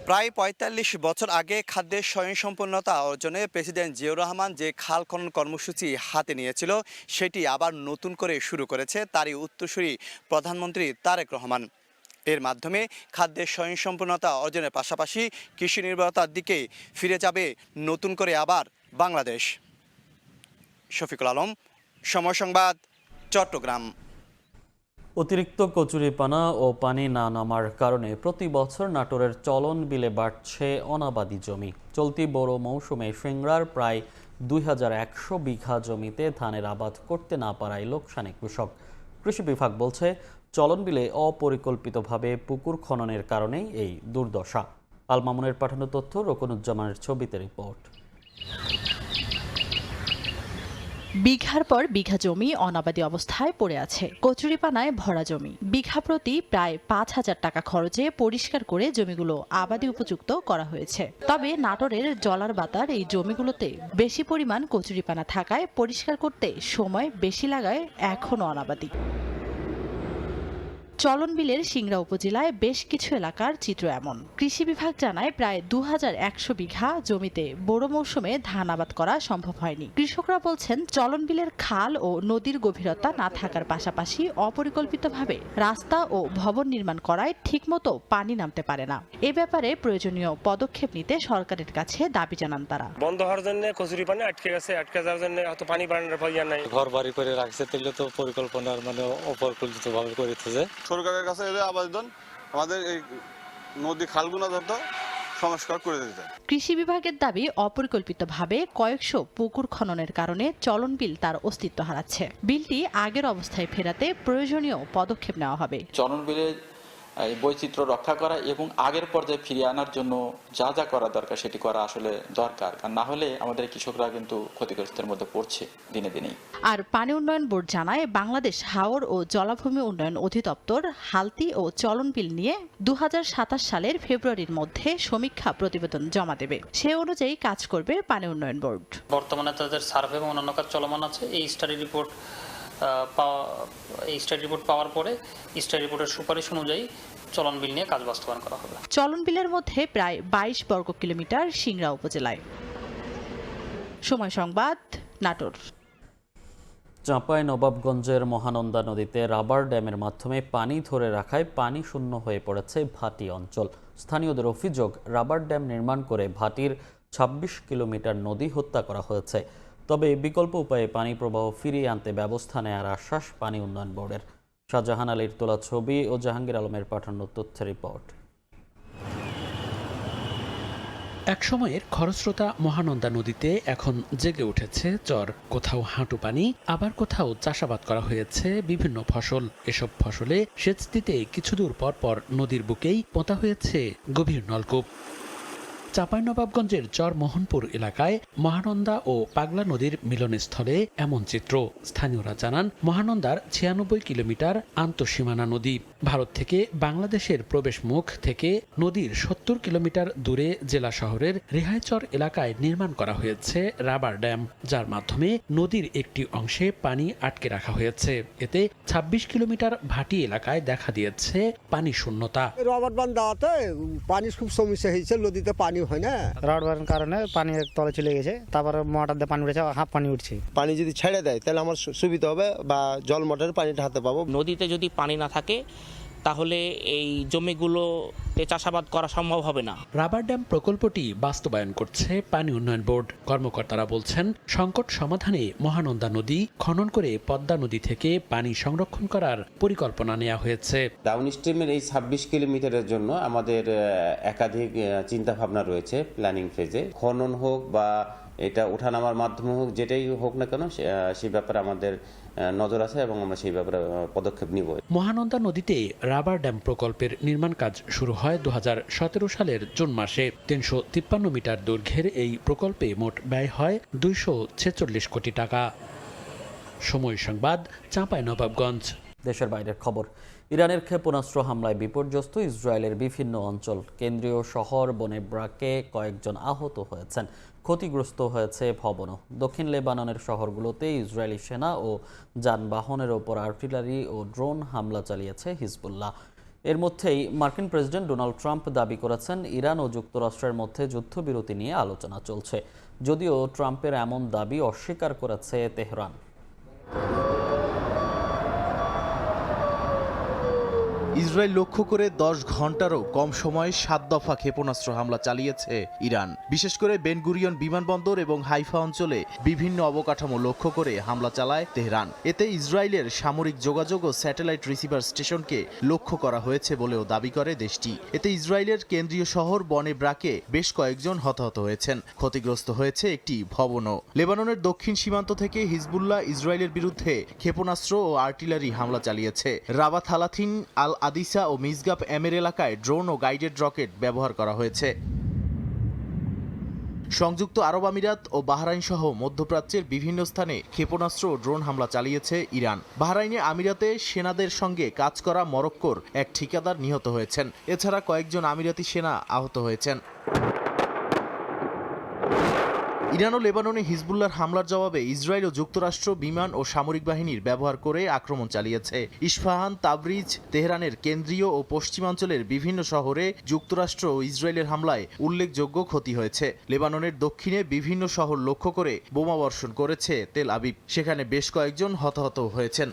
প্রায় 45 বছর আগে খাদ্যের স্বয়ংসম্পূর্ণতা অর্জনে প্রেসিডেন্ট জিয়াউর রহমান যে খাল খনন কর্মসূচি হাতে নিয়েছিল সেটি আবার নতুন করে শুরু করেছে তারই উত্তরসূরি প্রধানমন্ত্রী তারেক রহমান। এর মাধ্যমে খাদ্যের স্বয়ংসম্পূর্ণতা অর্জনের পাশাপাশি কৃষি নির্ভরতার দিকে ফিরে যাবে নতুন করে আবার বাংলাদেশ। শফিকুল আলম, সময় সংবাদ, চট্টগ্রাম। অতিরিক্ত কচুরিপানা ও পানি না নামার কারণে প্রতি বছর নাটোরের চলন বিলে বাড়ছে অনাবাদি জমি। চলতি বড় মৌসুমে সিংড়ার প্রায় 2,100 বিঘা জমিতে ধানের আবাদ করতে না পারায় লোকসানে কৃষক। কৃষি বিভাগ বলছে চলন বিলে অপরিকল্পিতভাবে পুকুর খননের কারণেই এই দুর্দশা। আল মামুনের পাঠানো তথ্য, রকনুজ্জামানের ছবিতে রিপোর্ট। বিঘার পর বিঘা জমি অনাবাদি অবস্থায় পড়ে আছে। কচুরিপানায় ভরা জমি। বিঘা প্রতি প্রায় 5,000 টাকা খরচে পরিষ্কার করে জমিগুলো আবাদি উপযুক্ত করা হয়েছে। তবে নাটোরের জলার বাতার এই জমিগুলোতে বেশি পরিমাণ কচুরিপানা থাকায় পরিষ্কার করতে সময় বেশি লাগায় এখনও অনাবাদি। চলন বিলের সিংড়া উপজেলায় বেশ কিছু এলাকার চিত্র এমন। কৃষি বিভাগ জানায় প্রায় 2,100 বিঘা জমিতে বড় মৌসুমে ধান আবাদ করা সম্ভব হয়নি। কৃষকরা বলছেন চলন বিলের খাল ও নদীর গভীরতা না থাকার পাশাপাশি অপরিকল্পিতভাবে রাস্তা ও ভবন নির্মাণ করায় ঠিকমতো পানি নামতে পারে না। এ ব্যাপারে প্রয়োজনীয় পদক্ষেপ নিতে সরকারের কাছে দাবি জানান তারা। বন্ধ হওয়ার জন্য কচুরিপানা আটকে গেছে, আটকে যাওয়ার জন্য এত পানি বাড়ানোর প্রয়োজন নাই। ঘর বাড়ি করে রাখছে তাহলে তো পরিকল্পনার অপরিকল্পিতভাবে করেছে। সরকারের কাছে আবেদন আমাদের এই নদী খালগুলো যত সংস্কার করে দিতে। কৃষি বিভাগের দাবি, অপরিকল্পিতভাবে কয়েকশো পুকুর খননের কারণে চলন বিল তার অস্তিত্ব হারাচ্ছে। বিলটি আগের অবস্থায় ফেরাতে প্রয়োজনীয় পদক্ষেপ নেওয়া হবে। চলন বিলের বৈচিত্র্য রক্ষা করা এবং আগের পর্যায়ে ফিরিয়ে আনার জন্য যা যা করা দরকার সেটি করা আসলে দরকার, কারণ না হলে আমাদের কৃষকরা কিন্তু ক্ষতিগ্রস্তের মধ্যে পড়ছে দিনে দিনেই। আর পানি উন্নয়ন বোর্ড জানায়, বাংলাদেশ হাওর ও জলাভূমি উন্নয়ন অধিদপ্তর হালতি ও চলন বিল নিয়ে 2027 সালের ফেব্রুয়ারির মধ্যে সমীক্ষা প্রতিবেদন জমা দেবে। সে অনুযায়ী কাজ করবে পানি উন্নয়ন বোর্ড। বর্তমানে তাদের সার্ভে এবং অন্যান্য কাজ চলমান আছে। এই স্টাডি রিপোর্ট পাওয়ার পরে স্টাডি রিপোর্টের সুপারিশ অনুযায়ী চলন বিল নিয়ে কাজ বাস্তবায়ন করা হবে। চলন বিলের মধ্যে প্রায় 22 বর্গ কিলোমিটার সিংড়া উপজেলায়। সময় সংবাদ, নাটোর। চাঁপাইনবাবগঞ্জের মহানন্দা নদীতে রাবার ড্যামের মাধ্যমে পানি ধরে রাখায় পানি শূন্য হয়ে পড়েছে ভাটি অঞ্চল। স্থানীয়দের অভিযোগ, রাবার ড্যাম নির্মাণ করে ভাটির 26 কিলোমিটার নদী হত্যা করা হয়েছে। তবে বিকল্প উপায়ে পানি প্রবাহ ফিরিয়ে আনতে ব্যবস্থা নেওয়ার আশ্বাস পানি উন্নয়ন বোর্ডের। শাহজাহান আলীর তোলা ছবি ও জাহাঙ্গীর আলমের পাঠানো তথ্যের রিপোর্ট। একসময়ের খরস্রোতা মহানন্দা নদীতে এখন জেগে উঠেছে চর। কোথাও হাঁটু পানি, আবার কোথাও চাষাবাদ করা হয়েছে বিভিন্ন ফসল। এসব ফসলে সেচ দিতে কিছু দূর পর পর নদীর বুকেই পোঁতা হয়েছে গভীর নলকূপ। চাঁপাইনবাবগঞ্জের চর মোহনপুর এলাকায় মহানন্দা ও পাগলা নদীর মিলনস্থলে এমন চিত্র। স্থানীয়রা জানান, মহানন্দার 96 কিলোমিটার আন্তঃসীমানা নদী। ভারত থেকে বাংলাদেশের প্রবেশ মুখ থেকে নদীর 70 কিলোমিটার দূরে জেলা শহরের রেহাইচর এলাকায় নির্মাণ করা হয়েছে রাবার ড্যাম, যার মাধ্যমে নদীর একটি অংশে পানি আটকে রাখা হয়েছে। এতে 26 কিলোমিটার ভাটি এলাকায় দেখা দিয়েছে পানি শূন্যতা। রাবার বাঁধ দেওয়াতে পানি খুব সমস্যা হয়েছে, নদীতে পানি হয় না। রাবার বাঁধের কারণে পানি তলে চলে গেছে, তারপরে মোটর দিয়ে পানি উঠেছে, হাফ পানি উঠছে। পানি যদি ছেড়ে দেয় তাহলে আমার সুবিধা হবে, বা জল মোটরের পানিটা হাতে পাবো। নদীতে যদি পানি না থাকে তাহলে এই জমিগুলোতে চাষাবাদ করা সম্ভব হবে না। রাবার ড্যাম প্রকল্পটি বাস্তবায়ন করছে পানি উন্নয়ন বোর্ড। কর্মকর্তারা বলছেন, সংকট সমাধানে মহানন্দা নদী খনন করে পদ্মা নদী থেকে পানি সংরক্ষণ করার পরিকল্পনা নেওয়া হয়েছে। ডাউন স্ট্রিমের এই 26 কিলোমিটারের জন্য আমাদের একাধিক চিন্তা ভাবনা রয়েছে প্ল্যানিং ফেজে। খনন হোক বা এটা ওঠানামার মাধ্যমে হোক, যেটাই হোক না কেন, সেই ব্যাপারে আমাদের নজর আছে এবং আমরা সেই ব্যাপারে পদক্ষেপ নিব। মহানন্দা নদীতে রাবার ড্যাম প্রকল্পের নির্মাণ কাজ শুরু হয় 2017 সালের জুন মাসে। 353 মিটার দৈর্ঘ্যের এই প্রকল্পে মোট ব্যয় হয় 246 কোটি টাকা। সময় সংবাদ, চাঁপাইনবাবগঞ্জ। দেশের বাইরের খবর। ইরানের ক্ষেপণাস্ত্র হামলায় বিপর্যস্ত ইসরায়েলের বিভিন্ন অঞ্চল। কেন্দ্রীয় শহর বনেব্রাকে কয়েকজন আহত হয়েছেন, ক্ষতিগ্রস্ত হয়েছে ভবনও। দক্ষিণ লেবাননের শহরগুলোতে ইসরায়েলি সেনা ও যানবাহনের ওপর আর্টিলারি ও ড্রোন হামলা চালিয়েছে হিজবুল্লাহ। এর মধ্যেই মার্কিন প্রেসিডেন্ট ডোনাল্ড ট্রাম্প দাবি করেছেন, ইরান ও যুক্তরাষ্ট্রের মধ্যে যুদ্ধবিরতি নিয়ে আলোচনা চলছে। যদিও ট্রাম্পের এমন দাবি অস্বীকার করেছে তেহরান। ইসরায়েল লক্ষ্য করে 10 ঘন্টারও কম সময়ে 7 দফা ক্ষেপণাস্ত্র হামলা চালিয়েছে ইরান। বিশেষ করে বেন গুরিয়ন বিমানবন্দর এবং হাইফা অঞ্চলে বিভিন্ন অবকাঠামো লক্ষ্য করে হামলা চালায় তেহরান। এতে ইসরায়েলের সামরিক যোগাযোগ ও স্যাটেলাইট রিসিভার স্টেশনকে লক্ষ্য করা হয়েছে বলেও দাবি করে দেশটি। এতে ইসরায়েলের কেন্দ্রীয় শহর বনেব্রাকে বেশ কয়েকজন হতাহত হয়েছেন, ক্ষতিগ্রস্ত হয়েছে একটি ভবনও। লেবাননের দক্ষিণ সীমান্ত থেকে হিজবুল্লাহ ইসরায়েলের বিরুদ্ধে ক্ষেপণাস্ত্র ও আর্টিলারি হামলা চালিয়েছে। রাবাত হালাথিন, আল আদিসা ও মিসগাপ এমের এলাকায় ড্রোন ও গাইডেড রকেট ব্যবহার করা হয়েছে। সংযুক্ত আরব আমিরাত ও বাহরাইন সহ মধ্যপ্রাচ্যের বিভিন্ন স্থানে ক্ষেপণাস্ত্র ও ড্রোন হামলা চালিয়েছে ইরান। বাহরাইনে আমিরাতে সেনাদের সঙ্গে কাজ করা মরক্কোর এক ঠিকাদার নিহত হয়েছেন। এছাড়া কয়েকজন আমিরাতি সেনা আহত হয়েছেন। ইরান ও লেবাননে হিজবুল্লাহর হামলার জবাবে ইসরায়েল ও যুক্তরাষ্ট্র বিমান ও সামরিক বাহিনীর ব্যবহার করে আক্রমণ চালিয়েছে। ইস্পাহান, তাবরিজ, তেহরানের কেন্দ্রীয় ও পশ্চিমাঞ্চলের বিভিন্ন শহরে যুক্তরাষ্ট্র ও ইসরায়েলের হামলায় উল্লেখযোগ্য ক্ষতি হয়েছে। লেবাননের দক্ষিণে বিভিন্ন শহর লক্ষ্য করে বোমাবর্ষণ করেছে তেল আবিব। সেখানে বেশ কয়েকজন হতাহত হয়েছেন।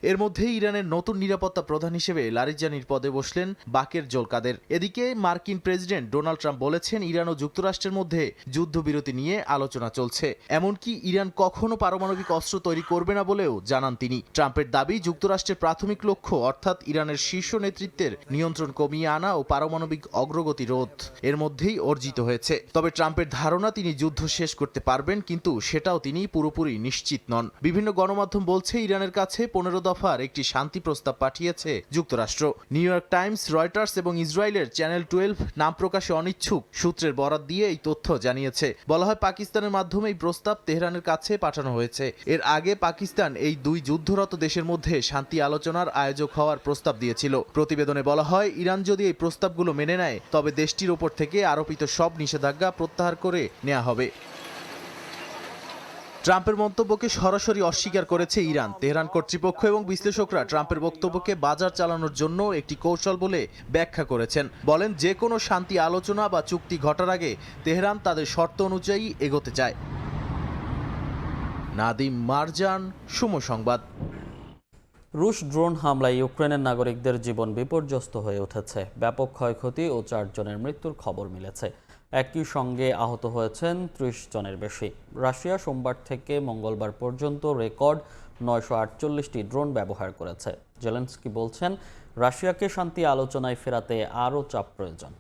এর মধ্যেই ইরানের নতুন নিরাপত্তা প্রধান হিসেবে লারিজানির পদে বসলেন বাকের জোলকাদের। এদিকে মার্কিন প্রেসিডেন্ট ডোনাল্ড ট্রাম্প বলেছেন ইরান ও যুক্তরাষ্ট্রের মধ্যে যুদ্ধবিরতি নিয়ে আলোচনা চলছে। এমনকি ইরান কখনো পারমাণবিক অস্ত্র তৈরি করবে না বলেও জানান তিনি। ট্রাম্পের দাবি যুক্তরাষ্ট্রের প্রাথমিক লক্ষ্য অর্থাৎ ইরানের শীর্ষ নেতৃত্বের নিয়ন্ত্রণ কমিয়ে আনা ও পারমাণবিক অগ্রগতি রোধ এর মধ্যেই অর্জিত হয়েছে। তবে ট্রাম্পের ধারণা তিনি যুদ্ধ শেষ করতে পারবেন, কিন্তু সেটাও তিনি পুরোপুরি নিশ্চিত নন। বিভিন্ন গণমাধ্যম বলছে ইরানের কাছে 15 দফার একটি শান্তি প্রস্তাব পাঠিয়েছে যুক্তরাষ্ট্র। নিউ ইয়র্ক টাইমস, রয়টার্স এবং ইসরায়েলের চ্যানেল 12 নাম প্রকাশে অনিচ্ছুক সূত্রের বরাত দিয়ে এই তথ্য জানিয়েছে। বলা হয় পাকিস্তানের মাধ্যমে এই প্রস্তাব তেহরানের কাছে পাঠানো হয়েছে। এর আগে পাকিস্তান এই দুই যুদ্ধরত দেশের মধ্যে শান্তি আলোচনার আয়োজক হওয়ার প্রস্তাব দিয়েছিল। প্রতিবেদনে বলা হয় ইরান যদি এই প্রস্তাবগুলো মেনে নেয় তবে দেশটির ওপর থেকে আরোপিত সব নিষেধাজ্ঞা প্রত্যাহার করে নেওয়া হবে। ট্রাম্পের মন্তব্যকে সরাসরি অস্বীকার করেছে ইরান। তেহরান কর্তৃপক্ষ এবং বিশ্লেষকরা ট্রাম্পের বক্তব্যকে বাজার চালানোর জন্য একটি কৌশল বলে ব্যাখ্যা করেছেন। বলেন যে কোনো শান্তি আলোচনা বা চুক্তি ঘটার আগে তেহরান তাদের শর্ত অনুযায়ী এগোতে চায়। নাদিম মারজান, সময় সংবাদ। রুশ ড্রোন হামলায় ইউক্রেনের নাগরিকদের জীবন বিপর্যস্ত হয়ে উঠেছে। ব্যাপক ক্ষয়ক্ষতি ও 4 জনের মৃত্যুর খবর মিলেছে। একই সঙ্গে আহত হয়েছেন 30 জনের বেশি। রাশিয়া সোমবার থেকে মঙ্গলবার পর্যন্ত রেকর্ড 948টি ড্রোন ব্যবহার করেছে। জেলেনস্কি বলছেন রাশিয়াকে শান্তি আলোচনায় ফেরাতে আরও চাপ প্রয়োজন।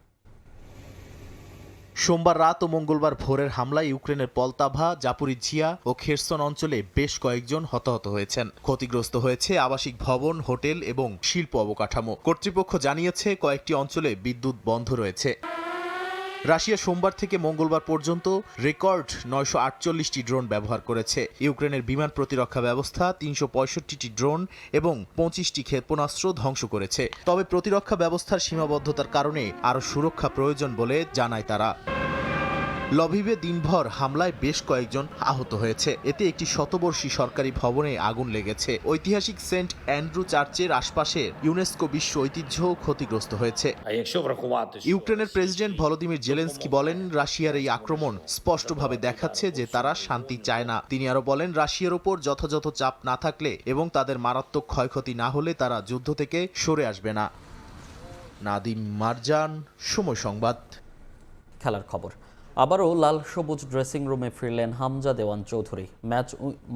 সোমবার রাত ও মঙ্গলবার ভোরের হামলায় ইউক্রেনের পলতাভা, জাপোরিঝিয়া ও খেরসন অঞ্চলে বেশ কয়েকজন হতাহত হয়েছেন। ক্ষতিগ্রস্ত হয়েছে আবাসিক ভবন, হোটেল এবং শিল্প অবকাঠামো। কর্তৃপক্ষ জানিয়েছে কয়েকটি অঞ্চলে বিদ্যুৎ বন্ধ রয়েছে। রাশিয়া সোমবার থেকে মঙ্গলবার পর্যন্ত রেকর্ড 948টি ড্রোন ব্যবহার করেছে। ইউক্রেনের বিমান প্রতিরক্ষা ব্যবস্থা 365টি ড্রোন এবং 25টি ক্ষেপণাস্ত্র ধ্বংস করেছে। তবে প্রতিরক্ষা ব্যবস্থার সীমাবদ্ধতার কারণে আরও সুরক্ষা প্রয়োজন বলে জানায় তারা। লভিভে দিনভর হামলায় বেশ কয়েকজন আহত হয়েছে। এতে একটি শতবর্ষী সরকারি ভবনে আগুন লেগেছে। ঐতিহাসিক সেন্ট অ্যান্ড্রু চার্চের আশপাশে ইউনেস্কো বিশ্ব ঐতিহ্য ক্ষতিগ্রস্ত হয়েছে। ইউক্রেনের প্রেসিডেন্ট ভলোদিমির জেলেনস্কি বলেন রাশিয়ার এই আক্রমণ স্পষ্টভাবে দেখাচ্ছে যে তারা শান্তি চায় না। তিনি আরো বলেন রাশিয়ার ওপর যথাযথ চাপ না থাকলে এবং তাদের মারাত্মক ক্ষয়ক্ষতি না হলে তারা যুদ্ধ থেকে সরে আসবে না। নাদিম মারজান, সময় সংবাদ। খেলার খবর। আবারও লাল সবুজ ড্রেসিং রুমে ফিরলেন হামজা দেওয়ান চৌধুরী।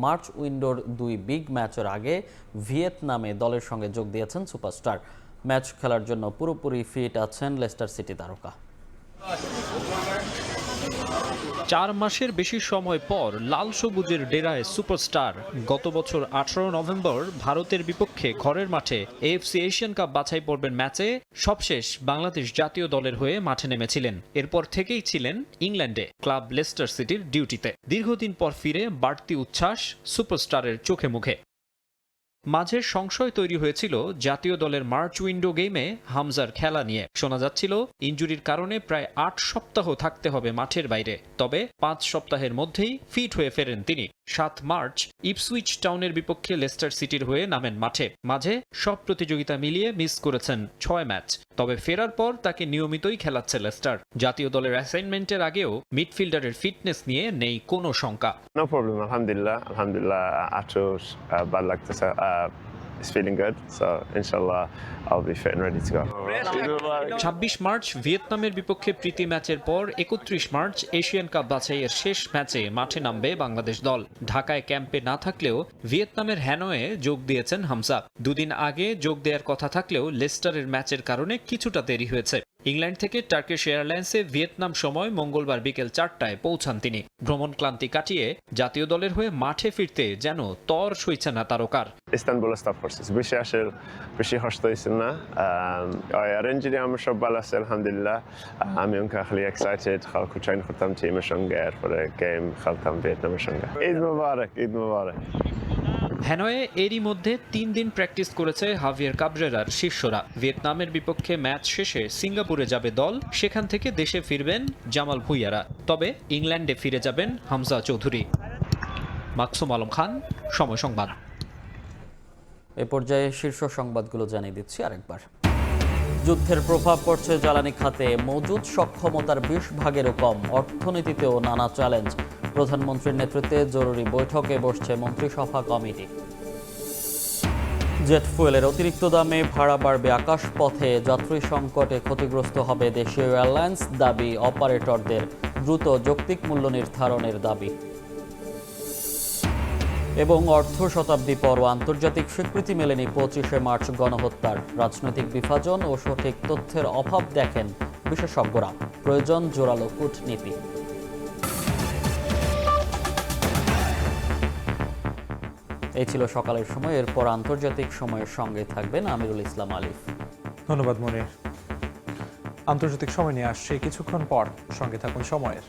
মার্চ উইন্ডোর 2 বিগ ম্যাচের আগে ভিয়েতনামে দলের সঙ্গে যোগ দিয়েছেন সুপারস্টার। ম্যাচ খেলার জন্য পুরোপুরি ফিট আছেন লেস্টার সিটি তারকা। 4 মাসের বেশি সময় পর লাল সবুজের ডেরায় সুপারস্টার। গত বছর 18 নভেম্বর ভারতের বিপক্ষে ঘরের মাঠে এএফসি এশিয়ান কাপ বাছাই পর্বের ম্যাচে সবশেষ বাংলাদেশ জাতীয় দলের হয়ে মাঠে নেমেছিলেন। এরপর থেকেই ছিলেন ইংল্যান্ডে ক্লাব লেস্টার সিটির ডিউটিতে। দীর্ঘদিন পর ফিরে বাড়তি উচ্ছ্বাস সুপারস্টারের চোখে মুখে। মাঝে সংশয় তৈরি হয়েছিল জাতীয় দলের মার্চ উইন্ডো গেমে হামজার খেলা নিয়ে। শোনা যাচ্ছিল ইনজুরির কারণে প্রায় 8 সপ্তাহ থাকতে হবে মাঠের বাইরে। তবে 5 সপ্তাহের মধ্যেই ফিট হয়ে ফেরেন তিনি। 7 মার্চ ইপসুইচ টাউনের বিপক্ষে লেস্টার সিটির হয়ে নামেন মাঠে। মাঝে সব প্রতিযোগিতা মিলিয়ে মিস করেছেন 6 ম্যাচ। তবে ফেরার পর তাকে নিয়মিতই খেলাচ্ছে লেস্টার। জাতীয় দলের অ্যাসাইনমেন্টের আগেও মিডফিল্ডারের ফিটনেস নিয়ে নেই কোনো শঙ্কা। No problem, alhamdulillah. Alhamdulillah, Atro's bad luck to it's feeling good, so inshallah I'll be fit and ready to go. 26 March ভিয়েতনামের বিপক্ষে প্রীতি ম্যাচের পর 31 মার্চ এশিয়ান কাপ বাছাইয়ের শেষ ম্যাচে মাঠে নামবে বাংলাদেশ দল। ঢাকায় ক্যাম্পে না থাকলেও ভিয়েতনামের হ্যানয়ে যোগ দিয়েছেন হামজা। দুদিন আগে যোগ দেওয়ার কথা থাকলেও লেস্টারের ম্যাচের কারণে কিছুটা দেরি হয়েছে। ইংল্যান্ড থেকে টার্কিশ এয়ারলাইন্সে ভিয়েতনাম সময় মঙ্গলবার বিকেল 4টায় পৌঁছান তিনি। ভ্রমণ ক্লান্তি কাটিয়ে জাতীয় দলের হয়ে মাঠে ফিরতে যেন তর সইছে না তারকার। ইস্তানবুল স্টাফ ফোর্সেস বেশি কষ্ট হয়েছিল না। অ্যারেঞ্জে আমরা সব ভালো আছে আলহামদুলিল্লাহ। আমি খালি এক্সাইটেড খালকু ট্রেন করতাম টিমের সঙ্গে, এরপরে গেম খেলতাম ভিয়েতনামের সঙ্গে। ঈদ মোবারক, ঈদ মোবারক। হ্যানয়ে এরই মধ্যে 3 দিন প্র্যাকটিস করেছে হাভিয়ার কাবরেরার শিষ্যরা। ভিয়েতনামের বিপক্ষে ম্যাচ শেষে সিঙ্গাপুরে যাবে দল। সেখান থেকে দেশে ফিরবেন জামাল ভুঁইয়ারা। তবে ইংল্যান্ডে ফিরে যাবেন হামজা চৌধুরী। মাকসুম আলম খান, সময় সংবাদ। এ পর্যায়ে শীর্ষ সংবাদগুলো জানিয়ে দিচ্ছি আরেকবার। যুদ্ধের প্রভাব পড়ছে জ্বালানি খাতে। মজুদ সক্ষমতার 20 ভাগেরও কম। অর্থনীতিতেও নানা চ্যালেঞ্জ। প্রধানমন্ত্রীর নেতৃত্বে জরুরি বৈঠকে বসছে মন্ত্রিসভা কমিটি। জেট ফুয়েলের অতিরিক্ত দামে ভাড়া বাড়বে আকাশপথে, যাত্রী সংকটে ক্ষতিগ্রস্ত হবে দেশীয় এয়ারলাইন্স, দাবি অপারেটরদের, দ্রুত যৌক্তিক মূল্য নির্ধারণের দাবি। এবং অর্ধ শতাব্দী পরও আন্তর্জাতিক স্বীকৃতি মেলেনি 25শে মার্চ গণহত্যার, রাজনৈতিক বিভাজন ও সঠিক তথ্যের অভাব দেখেন বিশেষজ্ঞরা, প্রয়োজন জোরালো কূটনীতি। এই ছিল সকালের সময়, এরপর আন্তর্জাতিক সময়ের সঙ্গে থাকবেন আমিরুল ইসলাম আলিফ। ধন্যবাদ মনির। আন্তর্জাতিক সময় নিয়ে আসছে কিছুক্ষণ পর, সঙ্গে থাকুন সময়ের।